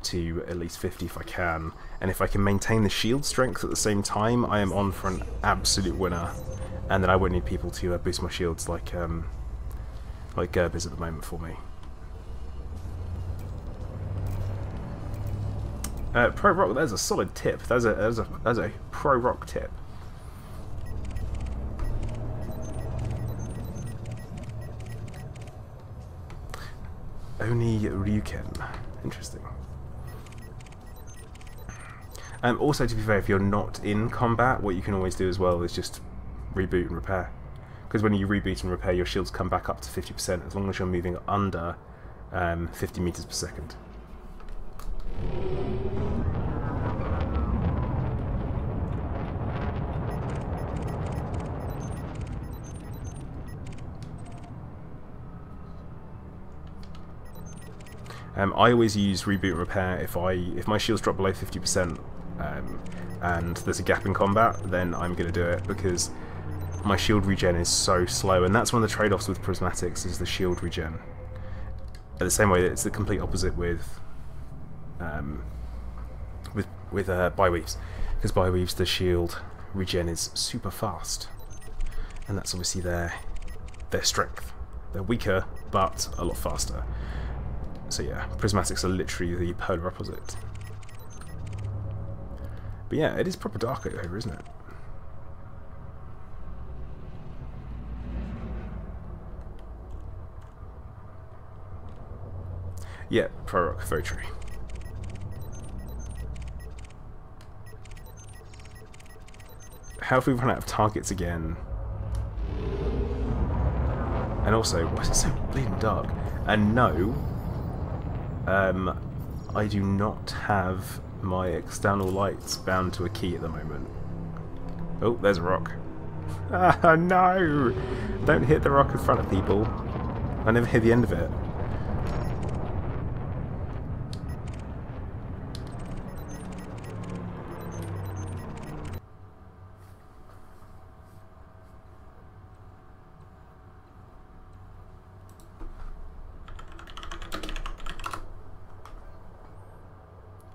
to at least 50 if I can, and if I can maintain the shield strength at the same time, I am on for an absolute winner, and then I won't need people to boost my shields like Gerb is at the moment for me. Pro Rock, there's a solid tip. There's a Pro Rock tip. Only Ryuken. Interesting. Also, to be fair, if you're not in combat, what you can always do as well is just reboot and repair. Because when you reboot and repair, your shields come back up to 50% as long as you're moving under 50 meters per second. I always use reboot and repair if my shields drop below 50%. And there's a gap in combat, then I'm going to do it, because my shield regen is so slow, and that's one of the trade-offs with prismatics, is the shield regen. The same way that it's the complete opposite with bi-weaves, because bi-weaves, the shield regen is super fast, and that's obviously their strength. They're weaker, but a lot faster. So yeah, prismatics are literally the polar opposite. But yeah, it is proper dark over here, isn't it? Yeah, Pro Rock, very true. How have we run out of targets again? And also, why is it so bleeding dark? And no, I do not have my external light's bound to a key at the moment. Oh, there's a rock. Ah, no! Don't hit the rock in front of people. I never hit the end of it.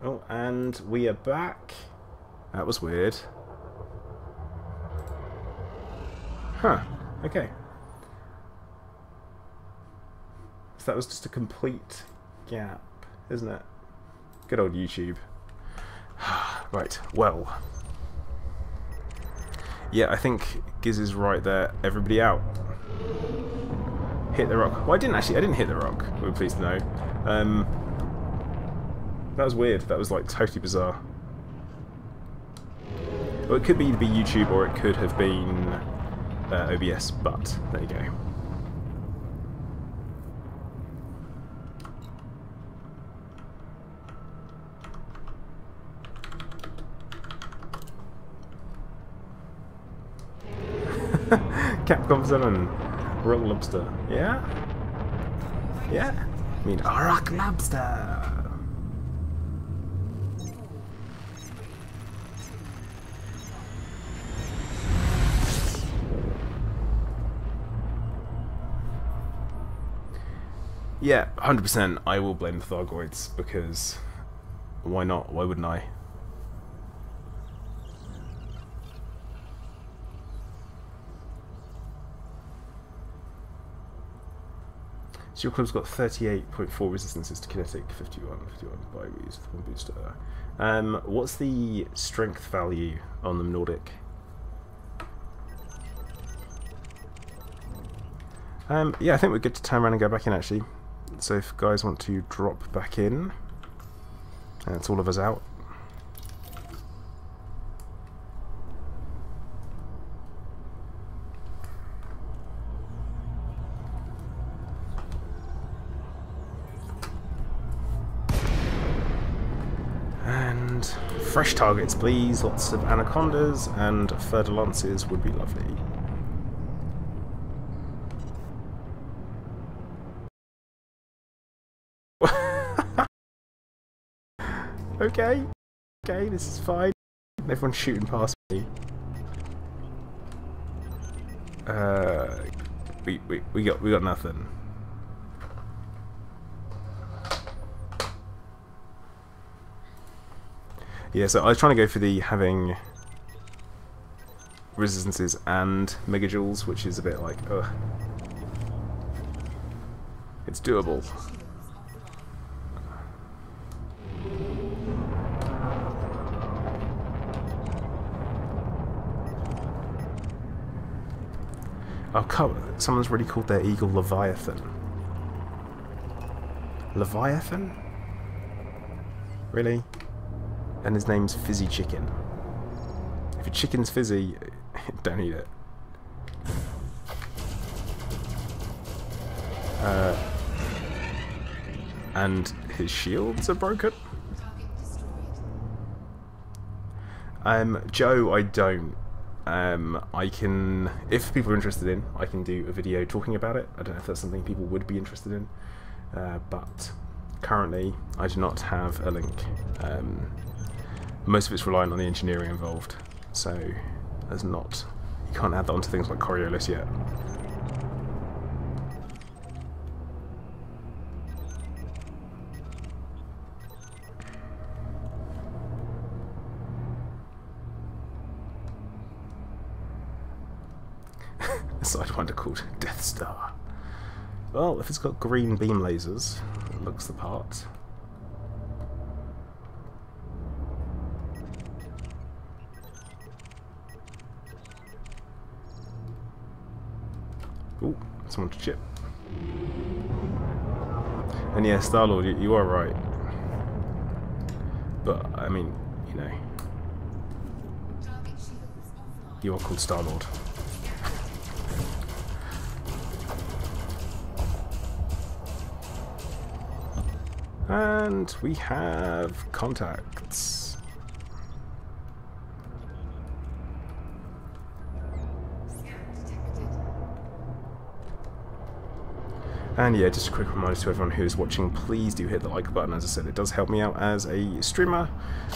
Oh, and we are back. That was weird. Huh, okay. So that was just a complete gap, isn't it? Good old YouTube. Right, well. Yeah, I think Giz is right there. Everybody out. Hit the rock. Well, I didn't hit the rock. We're pleased to know. That was weird. That was like totally bizarre. Well, it could be YouTube or it could have been OBS, but there you go. Capcom 7, Rock Lobster. Yeah? Yeah? I mean, Rock Lobster! Yeah, 100%. I will blame the Thargoids because why not? Why wouldn't I? So your club's got 38.4 resistances to kinetic, 51 by use of one booster. What's the strength value on the Nordic? Yeah, I think we're good to turn around and go back in actually. So if guys want to drop back in, and it's all of us out. And fresh targets please, lots of anacondas and fertilances would be lovely. Okay, this is fine. Everyone's shooting past me. We got nothing. Yeah, so I was trying to go for the having resistances and megajoules, which is a bit like, ugh. It's doable. Oh, come! Someone's really called their eagle Leviathan. Leviathan? Really? And his name's Fizzy Chicken. If your chicken's fizzy, don't eat it. And his shields are broken? Joe, I don't. I can, if people are interested in, I can do a video talking about it. I don't know if that's something people would be interested in, but currently I do not have a link. Most of it's reliant on the engineering involved, so there's not, you can't add that onto things like Coriolis yet. A Sidewinder called Death Star. Well, if it's got green beam lasers, it looks the part. Ooh, someone to chip. And yeah, Star-Lord, you are right. But, I mean, you know. You are called Star-Lord. And we have contacts. And yeah, just a quick reminder to everyone who is watching, please do hit the like button. As I said, it does help me out as a streamer,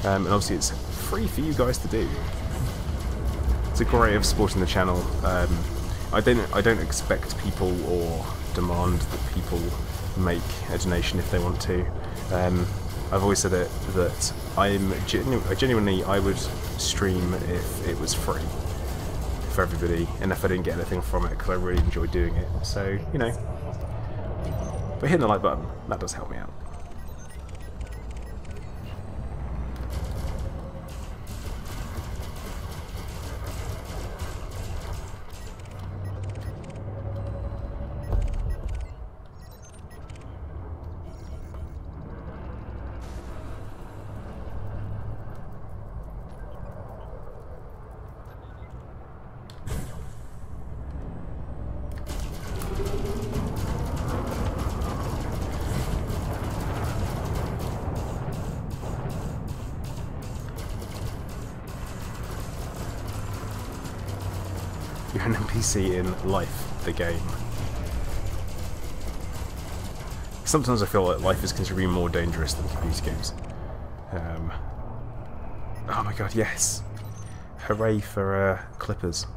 and obviously it's free for you guys to do. It's a great way of supporting the channel. I don't expect people or demand that people make a donation if they want to. I've always said that genuinely I would stream if it was free for everybody, and if I didn't get anything from it, because I really enjoy doing it. So, you know, but hitting the like button, that does help me out. You're an NPC in Life, the game. Sometimes I feel like Life is considerably more dangerous than computer games. Oh my god, yes! Hooray for Clippers.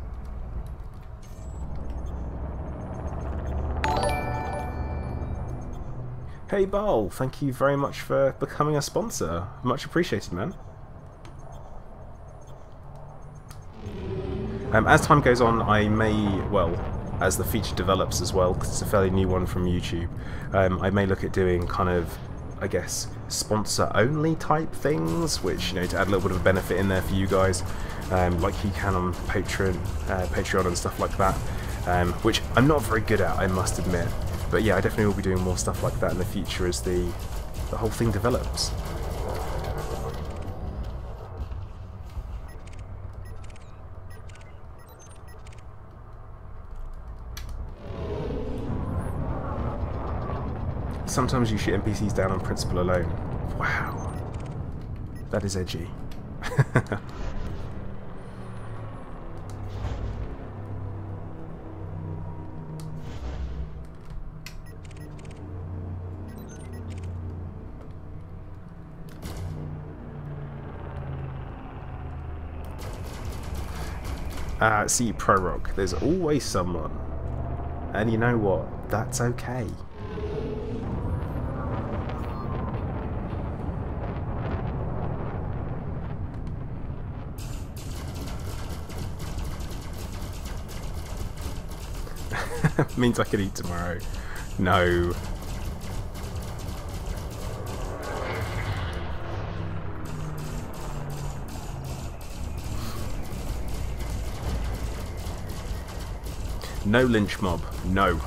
Hey Barl, thank you very much for becoming a sponsor. Much appreciated, man. As time goes on, I may, well, as the feature develops as well, because it's a fairly new one from YouTube, I may look at doing kind of, I guess, sponsor-only type things, which, you know, to add a little bit of a benefit in there for you guys, like you can on Patreon and stuff like that, which I'm not very good at, I must admit. But yeah, I definitely will be doing more stuff like that in the future as the whole thing develops. Sometimes you shoot NPCs down on principle alone. Wow. That is edgy. See, Prorock, there's always someone. And you know what? That's okay. Means I can eat tomorrow. No. No lynch mob. No.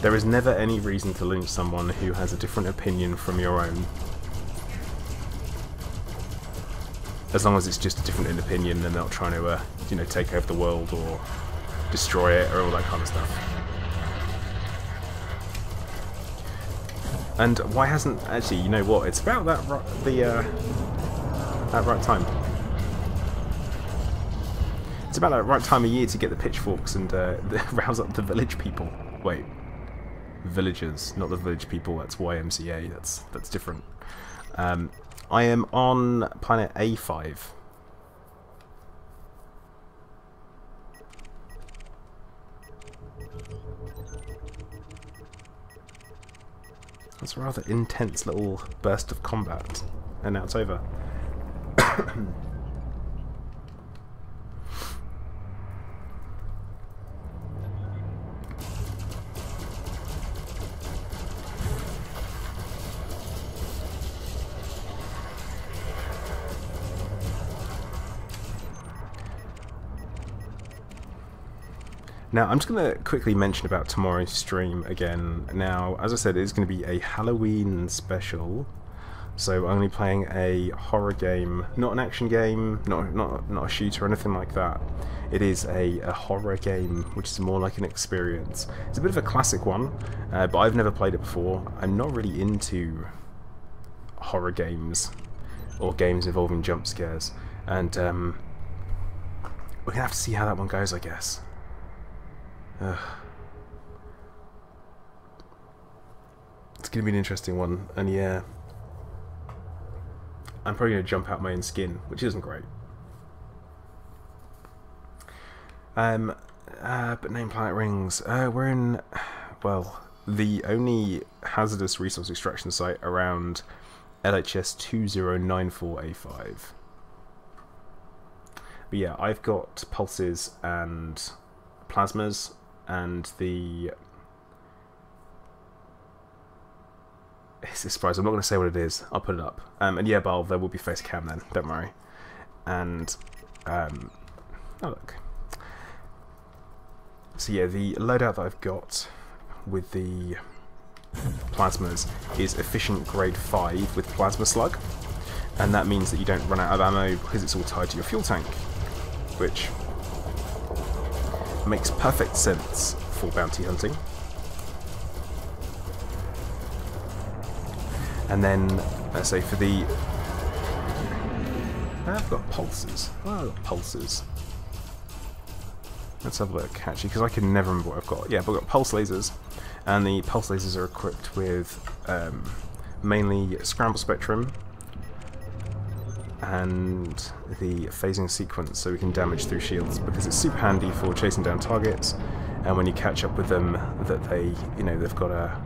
There is never any reason to lynch someone who has a different opinion from your own. As long as it's just a different opinion and they're not trying to, you know, take over the world or destroy it or all that kind of stuff. And why hasn't... Actually, you know what? It's about that that right time. It's about that right time of year to get the pitchforks and rouse up the village people. Wait. Villagers, not the village people. That's YMCA. That's different. I am on planet A5. That's a rather intense little burst of combat, and now it's over. Now, I'm just going to quickly mention about tomorrow's stream again. Now, as I said, it's going to be a Halloween special. So I'm going to be playing a horror game, not an action game, not a shooter or anything like that. It is a horror game, which is more like an experience. It's a bit of a classic one, but I've never played it before. I'm not really into horror games or games involving jump scares, and we're going to have to see how that one goes, I guess. It's going to be an interesting one, and yeah, I'm probably going to jump out my own skin, which isn't great. But name planet rings. We're in, well, the only hazardous resource extraction site around LHS 2094A5. But yeah, I've got pulses and plasmas and the... It's a surprise, I'm not going to say what it is, I'll put it up. And yeah, Barl, there will be face cam then, don't worry. And, oh look. So yeah, the loadout that I've got with the plasmas is efficient grade 5 with plasma slug, and that means that you don't run out of ammo because it's all tied to your fuel tank, which makes perfect sense for bounty hunting. And then, let's say for the... I've got pulses. Oh, I've got pulses. Let's have a look, actually, because I can never remember what I've got. Yeah, but I've got pulse lasers, and the pulse lasers are equipped with mainly scramble spectrum and the phasing sequence, so we can damage through shields, because it's super handy for chasing down targets, and when you catch up with them, that they, you know, they've got a...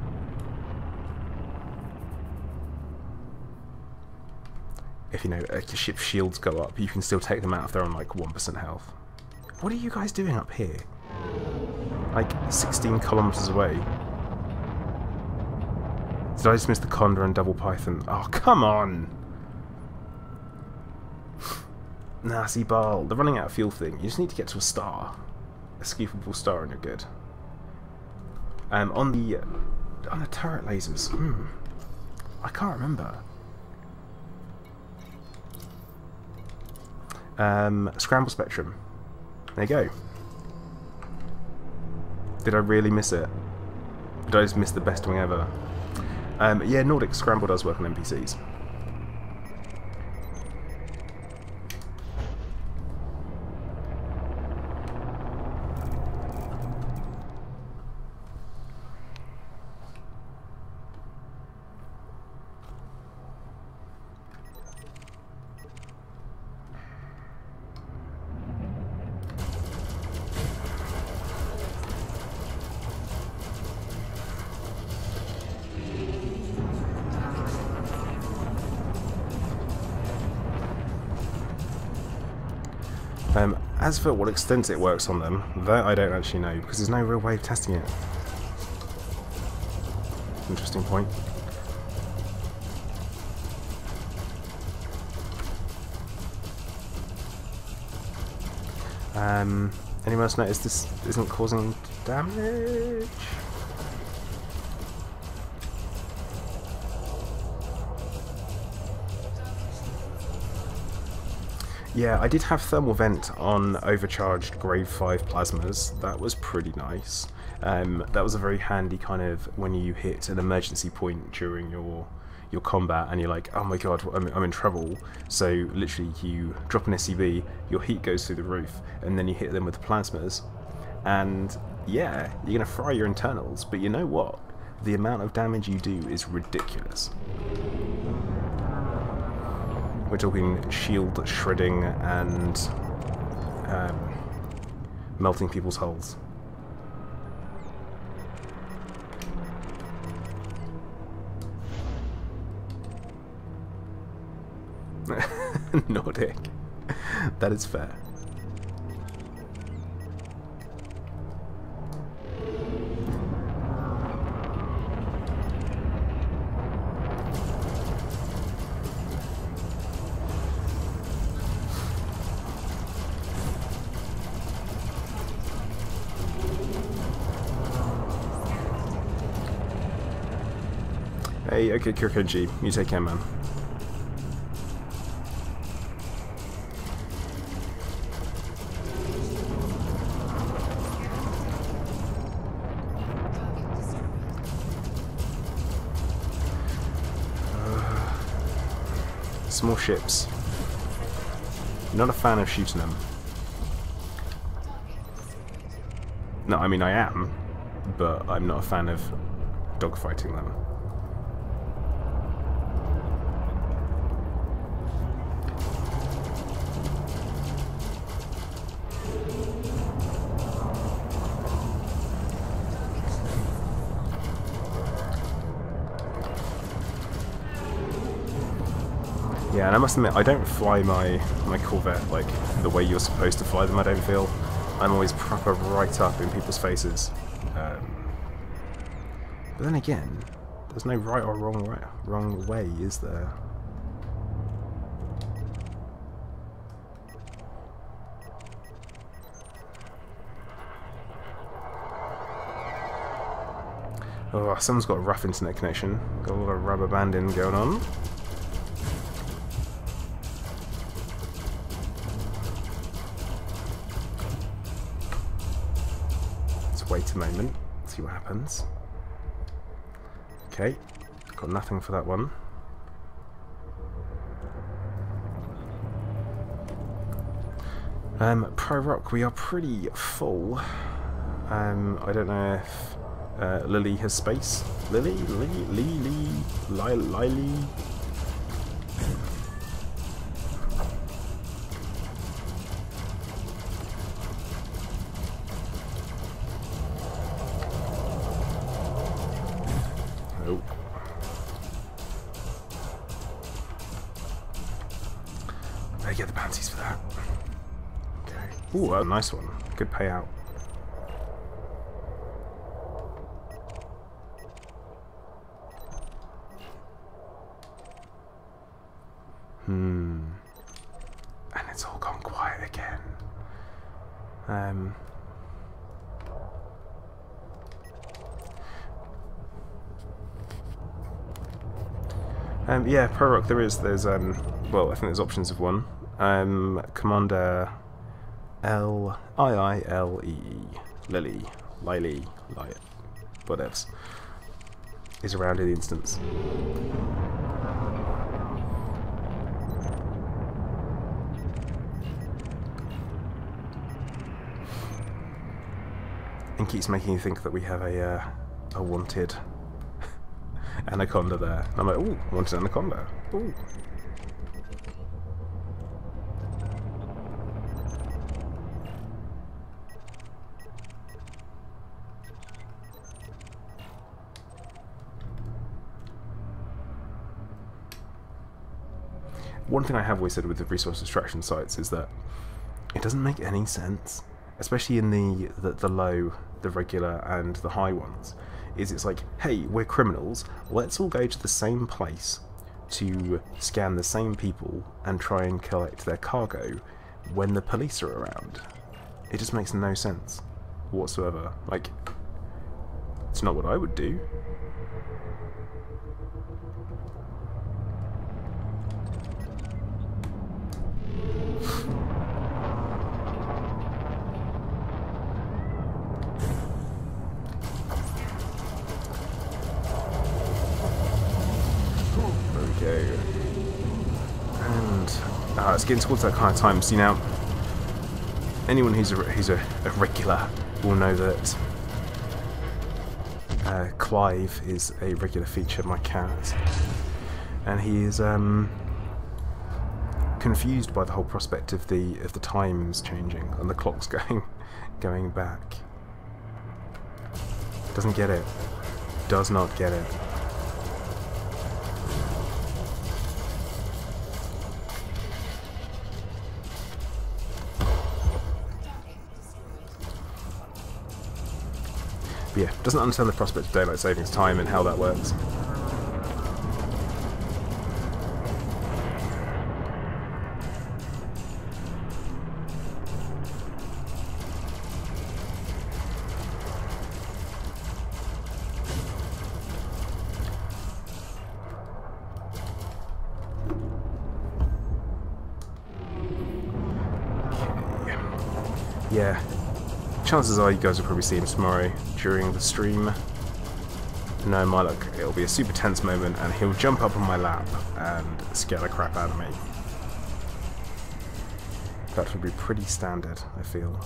If, you know, a ship's shields go up, you can still take them out if they're on, like, 1% health. What are you guys doing up here? Like, 16 kilometers away. Did I just miss the Condor and Double Python? Oh, come on! Nah, see, Barl, the running out of fuel thing, you just need to get to a star. A scoopable star and you're good. On the turret lasers, I can't remember. Scramble spectrum. There you go. Did I really miss it? Did I just miss the best wing ever? Yeah, Nordic Scramble does work on NPCs. As for what extent it works on them, that I don't actually know, because there's no real way of testing it. Interesting point. Anyone else notice this isn't causing damage? Yeah, I did have thermal vent on overcharged grade 5 plasmas. That was pretty nice. That was a very handy kind of when you hit an emergency point during your combat and you're like, oh my god, I'm in trouble. So literally you drop an SCB, your heat goes through the roof, and then you hit them with the plasmas. And yeah, you're going to fry your internals, but you know what? The amount of damage you do is ridiculous. We're talking shield shredding and melting people's hulls. Nordic. That is fair. Hey, okay, Kirkoji, you take care, man. Small ships. Not a fan of shooting them. No, I mean I am, but I'm not a fan of dogfighting them. Yeah, and I must admit, I don't fly my Corvette like the way you're supposed to fly them, I don't feel. I'm always proper right up in people's faces. But then again, there's no right or wrong way, is there? Oh, someone's got a rough internet connection. Got a lot of rubber banding going on. Wait a moment, see what happens. Okay, got nothing for that one. Pro Rock, we are pretty full. I don't know if Lily has space. Lily? Oh. Better get the bounties for that. Okay. Ooh, a nice one. Good payout. And it's all gone quiet again. Yeah, Pro Rock, there's well, I think there's options of one. Commander L-I-I-L-E-E, Lily, whatevs, is around in the instance. And keeps making you think that we have a wanted anaconda there. And I'm like, ooh, wanted anaconda. Ooh. One thing I have always said with the resource extraction sites is that it doesn't make any sense, especially in the low, the regular, and the high ones. It's like, hey, we're criminals, let's all go to the same place to scan the same people and try and collect their cargo when the police are around. It just makes no sense whatsoever. Like, it's not what I would do. And it's getting towards that kind of time. See, now, anyone who's a regular will know that Clive is a regular feature of my cat, and he is confused by the whole prospect of the times changing and the clocks going back. Doesn't get it. Does not get it. But yeah, doesn't understand the prospect of daylight savings time and how that works. Yeah, chances are you guys will probably see him tomorrow during the stream. No, my luck, it'll be a super tense moment and he'll jump up on my lap and scare the crap out of me. That would be pretty standard, I feel.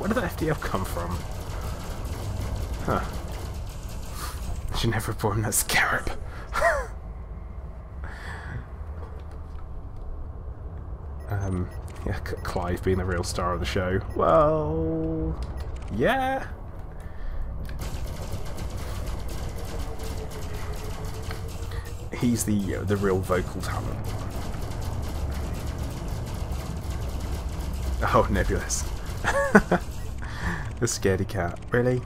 Where did that FDL come from? Huh. I should never have brought him that scarab. Yeah, Clive being the real star of the show. Well, yeah. He's the real vocal talent. Oh, Nebulous. The scaredy cat. Really?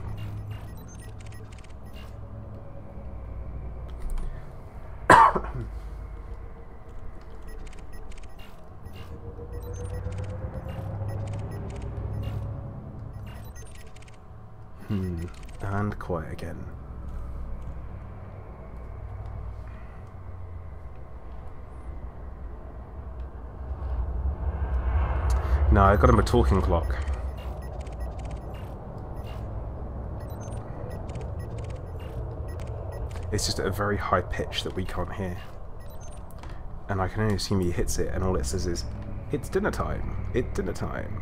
And quiet again. No, I got him a talking clock. It's just at a very high pitch that we can't hear. And I can only assume he hits it and all it says is, "It's dinner time. It's dinner time."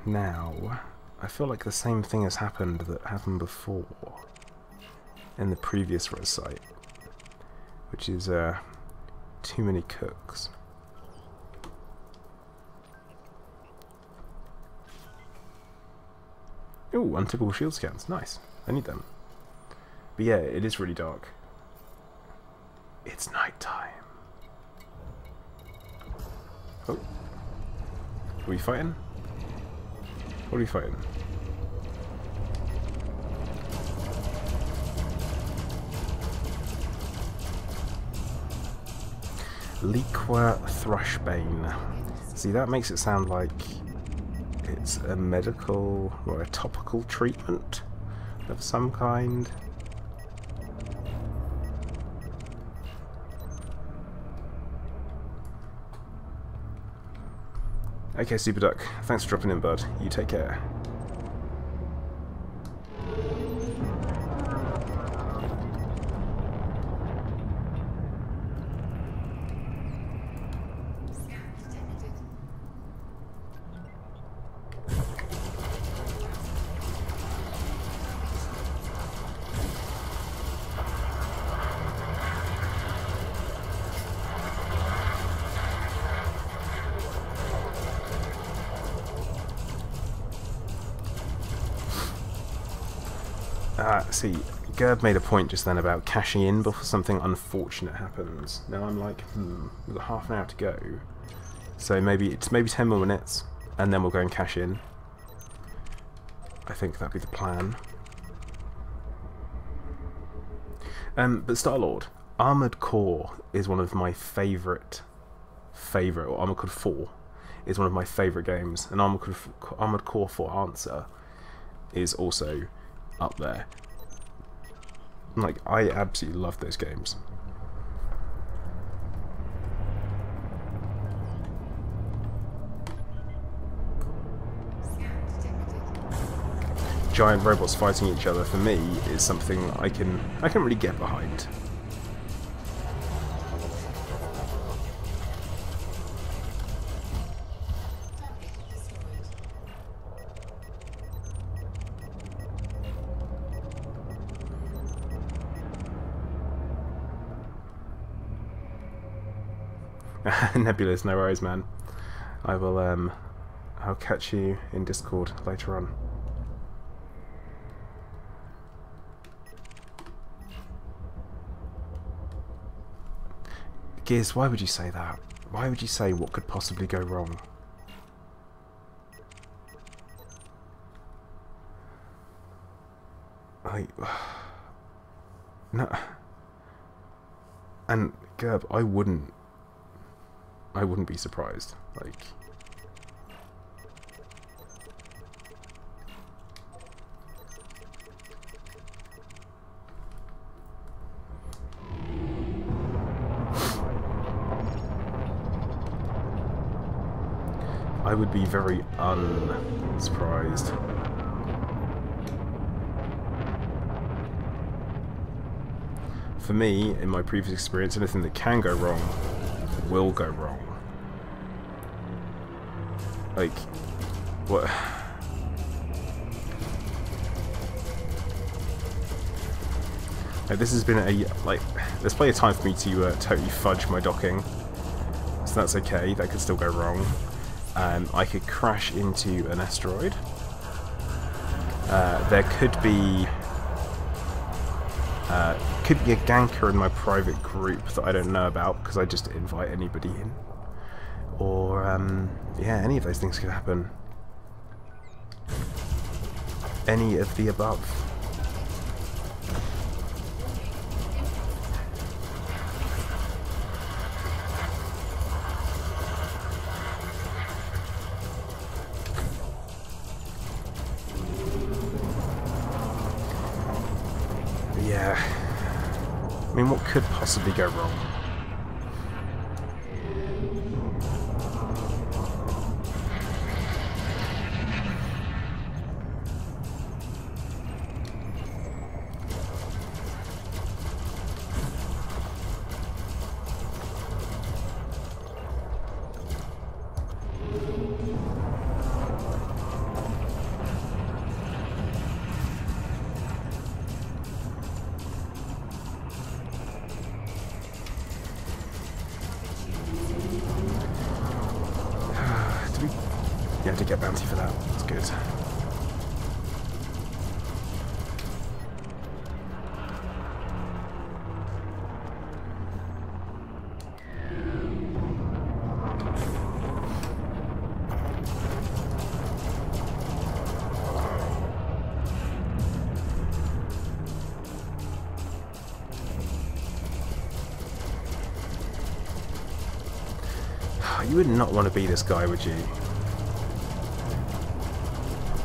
Now, I feel like the same thing has happened that happened before in the previous res site, which is too many cooks. Ooh, untippable shield scans, nice. I need them. But yeah, it is really dark. It's night time. Oh. Are we fighting? What are we fighting? Liqua Thrushbane. See, that makes it sound like it's a medical or a topical treatment of some kind. Okay, Super Duck, thanks for dropping in, bud. You take care. See, Gerb made a point just then about cashing in before something unfortunate happens. Now I'm like, we've got half an hour to go. So maybe 10 more minutes, and then we'll go and cash in. I think that'd be the plan. But Star-Lord, Armored Core is one of my favourite, or Armored Core 4 is one of my favourite games, and Armored Core 4 Answer is also up there. Like, I absolutely love those games. Giant robots fighting each other, for me, is something I can really get behind. Nebulous, no worries, man. I will, I'll catch you in Discord later on. Gears, why would you say that? Why would you say what could possibly go wrong? No. And Gerb, I wouldn't be surprised. Like, I would be very unsurprised. For me, in my previous experience, anything that can go wrong will go wrong. Like, what? Like, this has been there's plenty of time for me to totally fudge my docking, so that's okay. That could still go wrong. I could crash into an asteroid. There could be a ganker in my private group that I don't know about because I just invite anybody in. Or, yeah, any of those things could happen. Any of the above. Yeah. I mean, what could possibly go wrong? Yeah, I did get bounty for that. That's good. You would not want to be this guy, would you?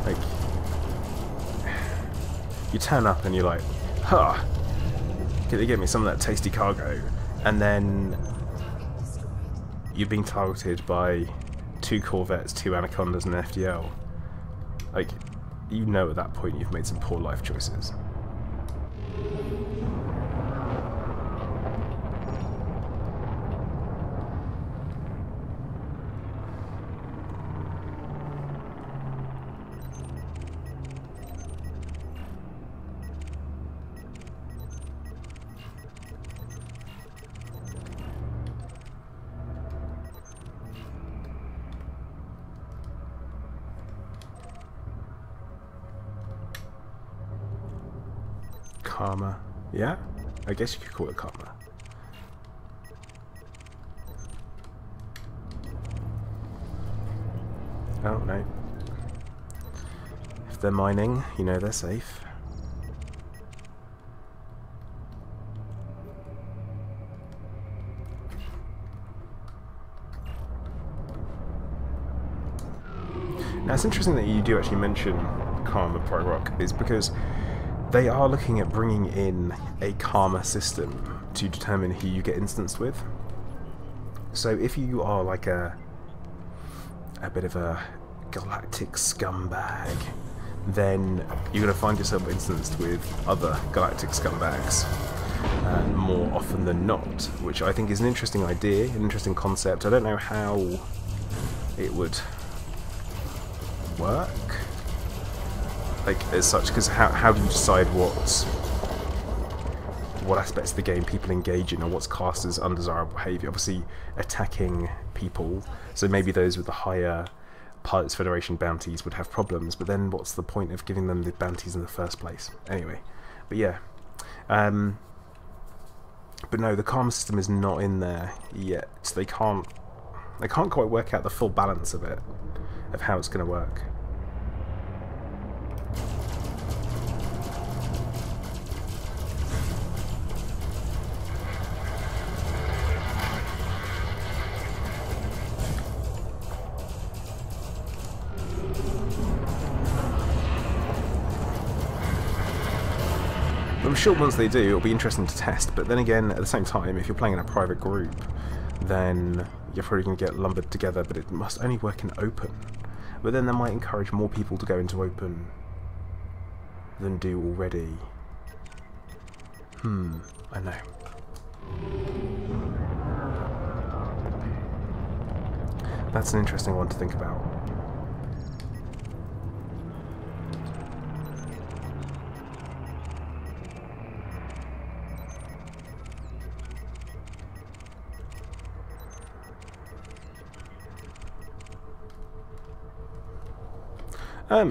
Like, you turn up and you're like, huh, can they get me some of that tasty cargo? And then you're being targeted by 2 Corvettes, 2 Anacondas, and an FDL. Like, you know at that point you've made some poor life choices. Karma. Yeah? I guess you could call it karma. Oh, no. If they're mining, you know they're safe. Now, it's interesting that you do actually mention Karma Pro Rock, is because they are looking at bringing in a karma system to determine who you get instanced with. So if you are like a bit of a galactic scumbag, then you're going to find yourself instanced with other galactic scumbags more often than not, which I think is an interesting idea, an interesting concept. I don't know how it would work, like, as such, because how do you decide what aspects of the game people engage in, or what's classed as undesirable behaviour? Obviously, attacking people, so maybe those with the higher Pilots Federation bounties would have problems, but then what's the point of giving them the bounties in the first place? Anyway, but yeah. But no, the karma system is not in there yet. They can't quite work out the full balance of it, of how it's going to work. I'm sure once they do, it'll be interesting to test, but then again, at the same time, if you're playing in a private group, then you're probably going to get lumbered together, but it must only work in open. But then that might encourage more people to go into open than do already. I know. That's an interesting one to think about.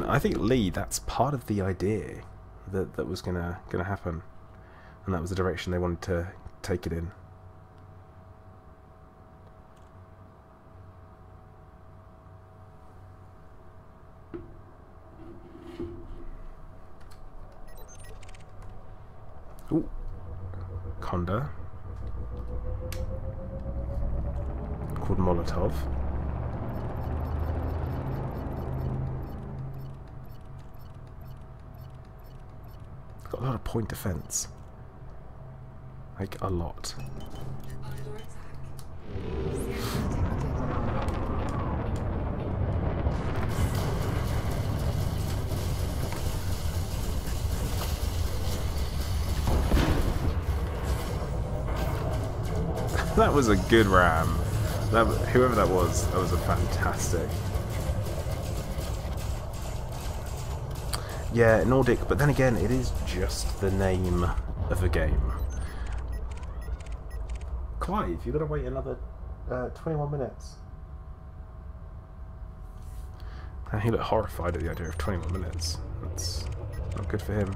I think Lee, that's part of the idea that was gonna happen, and that was the direction they wanted to take it in. Ooh, Conda called Molotov. Got a lot of point defense, like a lot. That was a good ram. Whoever that was a fantastic. Yeah, Nordic, but then again, it is just the name of a game. Clive, you've got to wait another 21 minutes. And he looked horrified at the idea of 21 minutes. That's not good for him.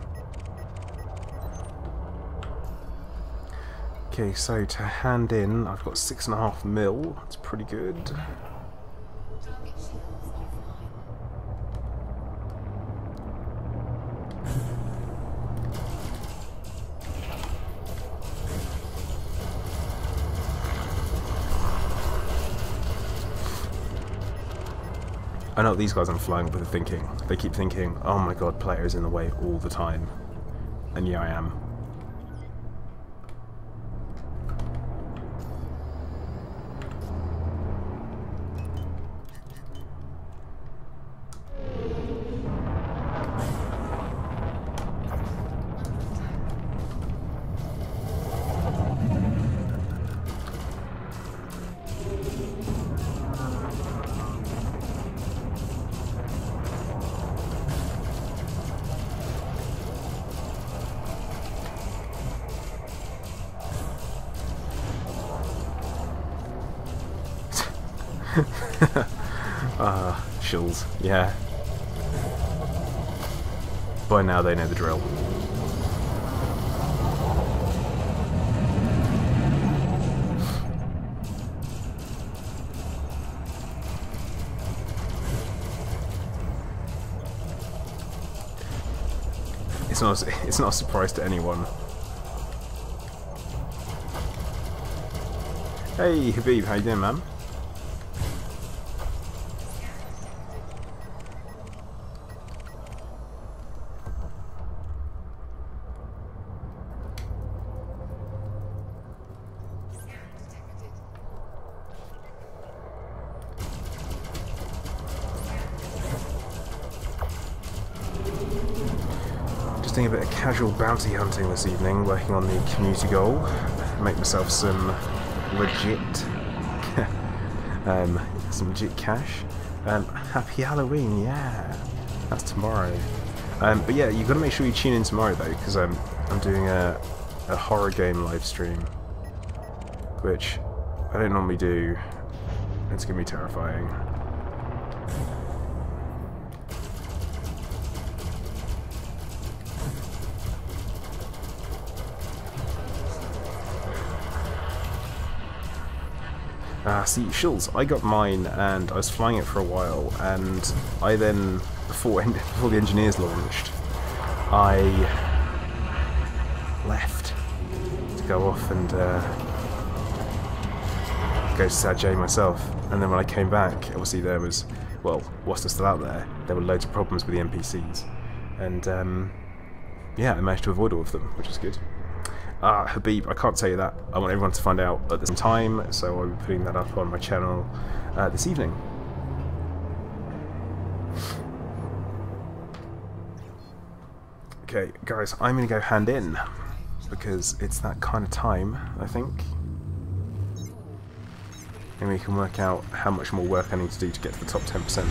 Okay, so to hand in, I've got 6.5 mil. That's pretty good. I know what these guys I'm flying with are thinking. They keep thinking, oh my god, players in the way all the time. And yeah, I am. Shills, yeah. By now they know the drill. It's not a surprise to anyone. Hey Habib, how you doing, man? Doing a bit of casual bounty hunting this evening, working on the community goal. Make myself some legit, some legit cash. Happy Halloween, yeah, that's tomorrow. But yeah, you've got to make sure you tune in tomorrow though, because I'm doing a horror game live stream, which I don't normally do. It's gonna be terrifying. See, Shills, I got mine and I was flying it for a while, and I then, before the engineers launched, I left to go off and go to Sad J myself, and then when I came back, obviously there was, well, whilst they're still out there were loads of problems with the NPCs, and yeah, I managed to avoid all of them, which is good. Habib, I can't tell you that. I want everyone to find out at the same time, so I'll be putting that up on my channel this evening. Okay, guys, I'm going to go hand in, because it's that kind of time, I think. And we can work out how much more work I need to do to get to the top 10%.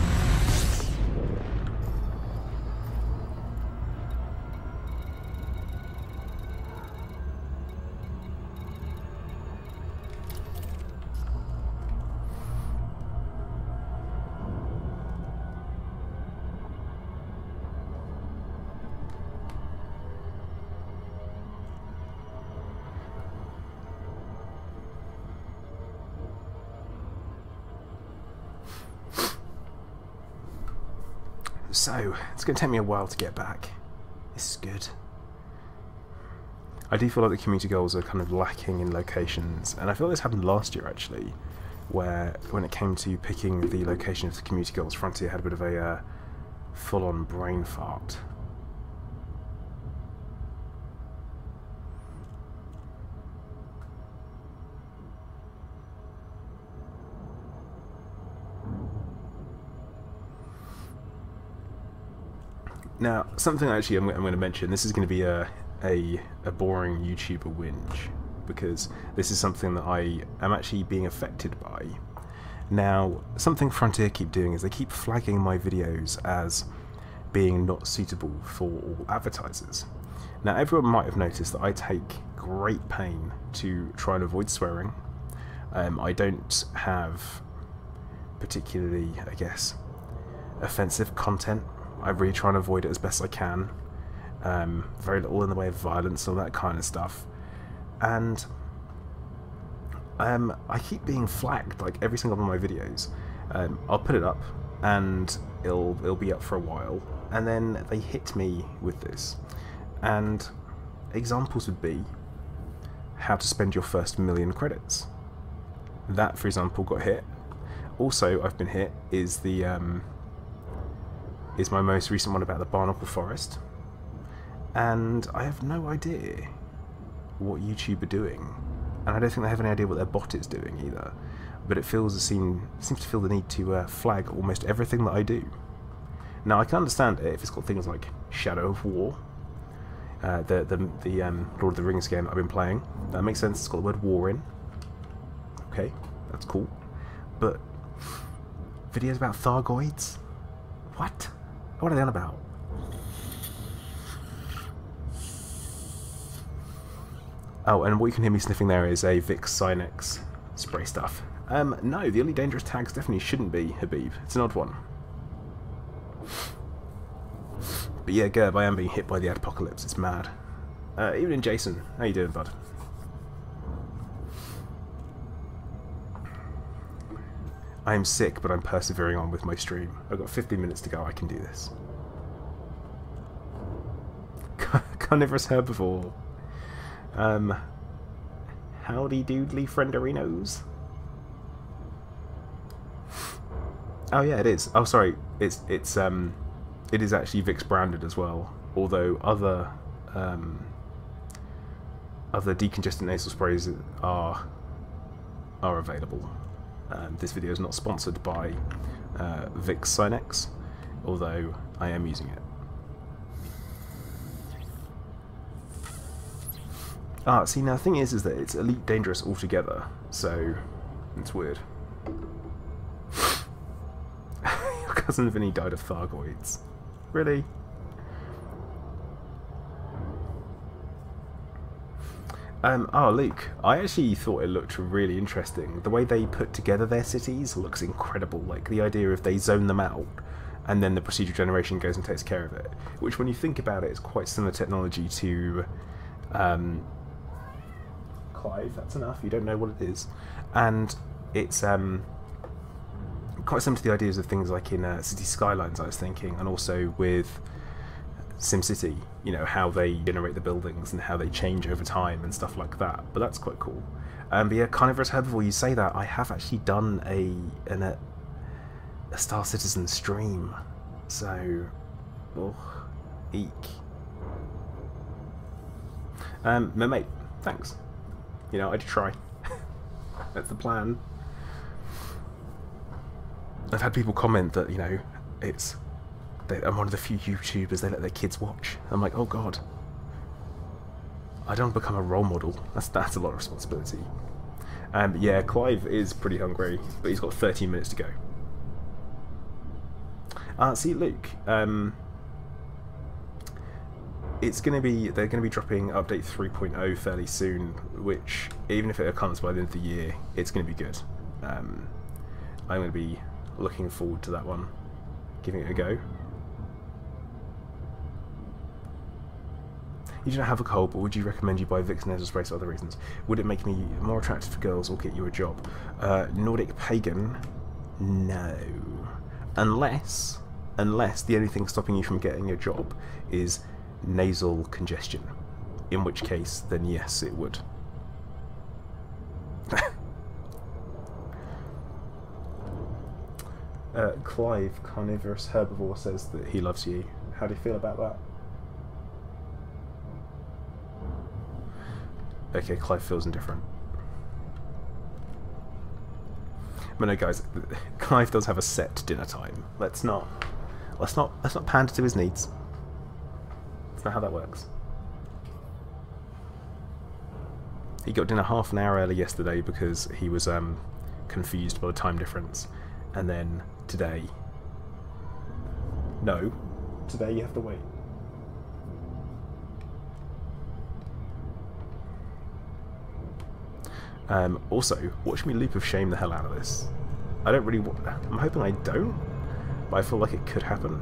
So, it's going to take me a while to get back. This is good. I do feel like the community goals are kind of lacking in locations, and I feel like this happened last year actually, where when it came to picking the location of the community goals, Frontier had a bit of a full-on brain fart. Now, something actually I'm going to mention, this is going to be a boring YouTuber whinge, because this is something that I am actually being affected by. Now, something Frontier keep doing is they keep flagging my videos as being not suitable for all advertisers. Now, everyone might have noticed that I take great pain to try and avoid swearing. I don't have particularly, I guess, offensive content. I really try and avoid it as best I can. Very little in the way of violence and all that kind of stuff. And I keep being flagged like every single one of my videos. I'll put it up and it'll be up for a while, and then they hit me with this. And examples would be how to spend your first 1,000,000 credits. That, for example, got hit. Also, I've been hit is my most recent one about the Barnacle Forest, and I have no idea what YouTube are doing, and I don't think they have any idea what their bot is doing either. But it seems to feel the need to flag almost everything that I do. Now I can understand it if it's got things like Shadow of War, the Lord of the Rings game I've been playing. That makes sense. It's got the word war in. Okay, that's cool. But videos about Thargoids? What? What are they on about? Oh, and what you can hear me sniffing there is a Vicks Sinex spray stuff. No, the only dangerous tags definitely shouldn't be Habib. It's an odd one. But yeah, Gerb, I am being hit by the apocalypse. It's mad. Evening, Jason. How you doing, bud? I am sick, but I'm persevering on with my stream. I've got 15 minutes to go. I can do this. Carnivorous herbivore. Howdy doodly frienderinos. Oh yeah, it is. Oh sorry, it is actually Vicks branded as well. Although other decongestant nasal sprays are available. This video is not sponsored by Vicks Sinex, although I am using it. See, now the thing is that it's Elite Dangerous altogether, so it's weird. Your cousin Vinny died of Thargoids. Really? Oh, Luke, I actually thought it looked really interesting. The way they put together their cities looks incredible. Like, the idea of they zone them out, and then the procedural generation goes and takes care of it. Which, when you think about it, is quite similar technology to Clive. That's enough, you don't know what it is. And it's quite similar to the ideas of things like in City Skylines, I was thinking, and also with SimCity, you know, how they generate the buildings and how they change over time and stuff like that. But that's quite cool. But yeah, Carnivorous Herbivore, you say that, I have actually done a Star Citizen stream. So, oh, eek. My mate, thanks. You know, I'd try. That's the plan. I've had people comment that, you know, I'm one of the few YouTubers they let their kids watch. I'm like, oh god. I don't become a role model. That's a lot of responsibility. Yeah, Clive is pretty hungry, but he's got 13 minutes to go. See, Luke, they're gonna be dropping update 3.0 fairly soon, which even if it comes by the end of the year, it's gonna be good. I'm gonna be looking forward to that one, giving it a go. You don't have a cold, but would you recommend you buy Vicks nasal spray for other reasons? Would it make me more attractive for girls or get you a job? Nordic Pagan, no. Unless the only thing stopping you from getting a job is nasal congestion, in which case, then yes, it would. Clive, carnivorous herbivore, says that he loves you. How do you feel about that? Okay, Clive feels indifferent. But no, guys, Clive does have a set dinner time. Let's not pander to his needs. That's not how that works. He got dinner half an hour early yesterday because he was confused by the time difference, and then today. No, today you have to wait. Also, watch me loop of shame the hell out of this. I don't really I'm hoping I don't, but I feel like it could happen.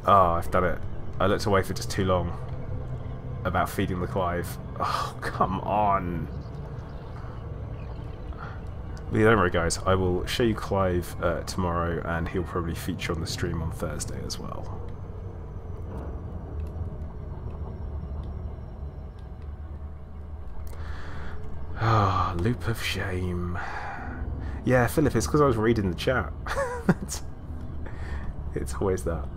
Oh, I've done it. I looked away for just too long about feeding the Clive. Oh, come on. But yeah, don't worry guys, I will show you Clive tomorrow, and he'll probably feature on the stream on Thursday as well. Ah, oh, loop of shame. Yeah, Philip, it's because I was reading the chat. It's always that.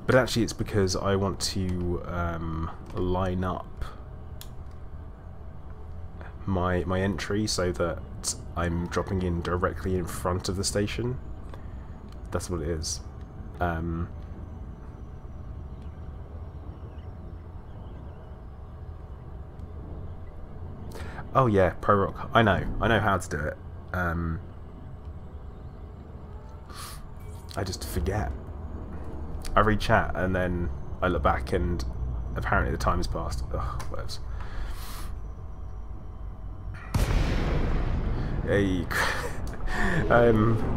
But actually it's because I want to line up my entry so that I'm dropping in directly in front of the station. That's what it is. Oh yeah, Pro Rock. I know how to do it. I just forget. I read chat and then I look back and apparently the time has passed. Ugh, whatevs. Hey,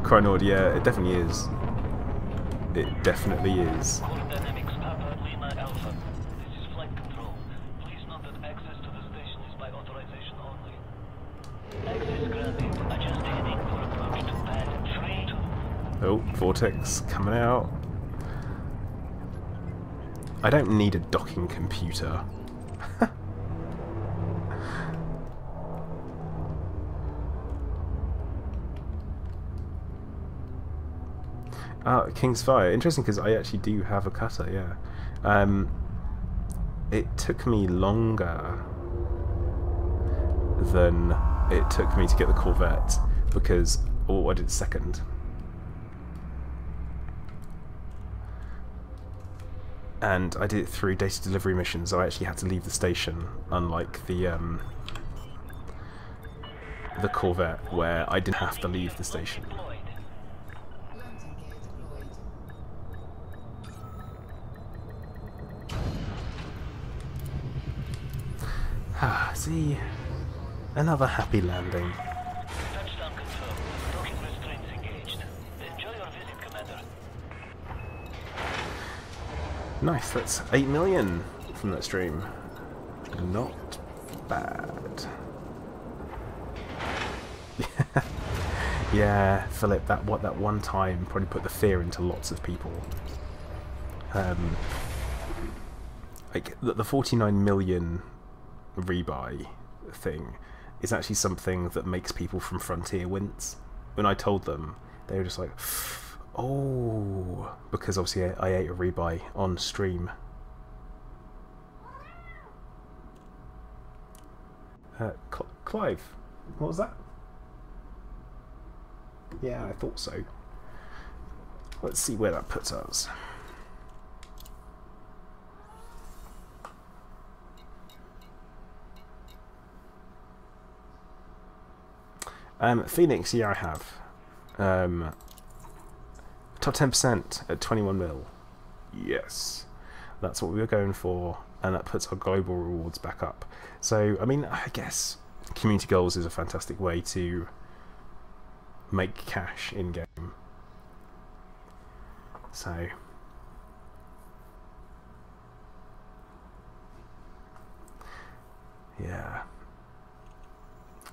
Cronord, yeah, it definitely is. It definitely is. Oh, Vortex coming out. I don't need a docking computer. King's Fire. Interesting, because I actually do have a cutter, yeah. It took me longer than it took me to get the Corvette, because... Oh, I did second. And I did it through data delivery missions, so I actually had to leave the station, unlike the Corvette, where I didn't have to leave the station. Ah, see, another happy landing. Touchdown confirmed. Docking restraints engaged. Enjoy your visit, Commander. Nice, that's 8 million from that stream. Not bad. Yeah, Philip, that one time probably put the fear into lots of people. like the 49 million rebuy thing is actually something that makes people from Frontier wince. When I told them, they were just like, oh, because obviously I ate a rebuy on stream. Clive, what was that? Yeah, I thought so. Let's see where that puts us. Phoenix, yeah, I have. Top 10% at 21 mil. Yes, that's what we were going for, and that puts our global rewards back up. So, I mean, I guess community goals is a fantastic way to make cash in game. So, yeah.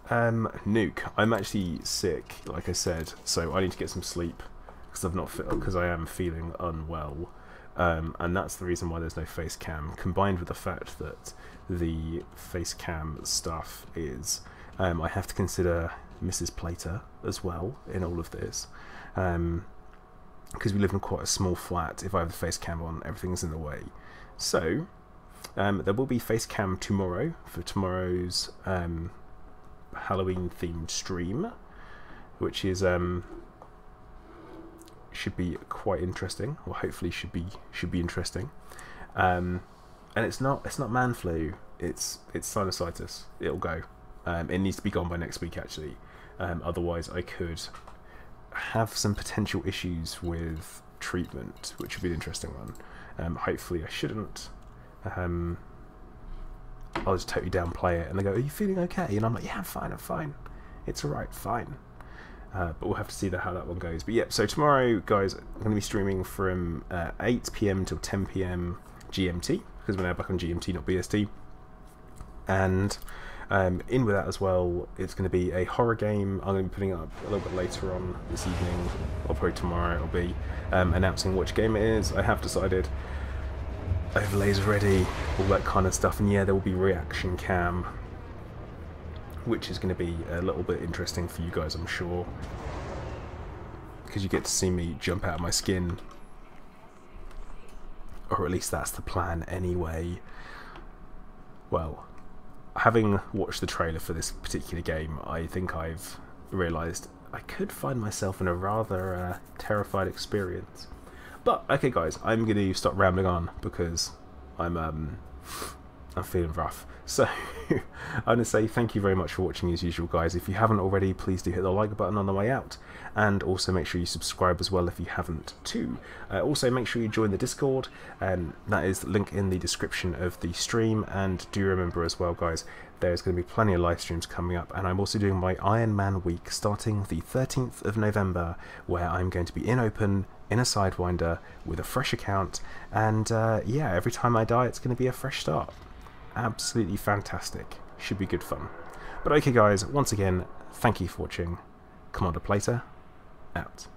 Nuke. I'm actually sick, like I said, so I need to get some sleep because I am feeling unwell, and that's the reason why there's no face cam. Combined with the fact that the face cam stuff is, I have to consider Mrs. Plater as well in all of this, because we live in quite a small flat. If I have the face cam on, everything's in the way. So there will be face cam tomorrow for tomorrow's Halloween themed stream, which is should be quite interesting, or hopefully should be interesting. And it's not man flu, it's sinusitis. It'll go. It needs to be gone by next week actually, otherwise I could have some potential issues with treatment, which would be an interesting one. Hopefully I shouldn't. I'll just totally downplay it, and they go, "Are you feeling okay?" And I'm like, "Yeah, I'm fine. It's alright, fine." But we'll have to see how that one goes. But yeah, so tomorrow, guys, I'm going to be streaming from 8 PM till 10 PM GMT, because we're now back on GMT, not BST. And in with that as well, it's going to be a horror game. I'm going to be putting it up a little bit later on this evening, or probably tomorrow. I'll be announcing which game it is. I have decided. Overlays ready, all that kind of stuff, and yeah, there will be reaction cam, which is going to be a little bit interesting for you guys, I'm sure, because you get to see me jump out of my skin, or at least that's the plan anyway. Well, having watched the trailer for this particular game, I think I've realised I could find myself in a rather terrified experience. But okay, guys, I'm going to stop rambling on because I'm feeling rough. So I'm going to say thank you very much for watching as usual, guys. If you haven't already, please do hit the like button on the way out, and also make sure you subscribe as well if you haven't too. Also make sure you join the Discord, and that is the link in the description of the stream. And do remember as well, guys, there's going to be plenty of live streams coming up, and I'm also doing my Iron Man week starting the 13th of November, where I'm going to be in open in a Sidewinder with a fresh account, and yeah, every time I die it's going to be a fresh start. Absolutely fantastic. Should be good fun. But okay, guys, once again, thank you for watching. Commander Plater, out.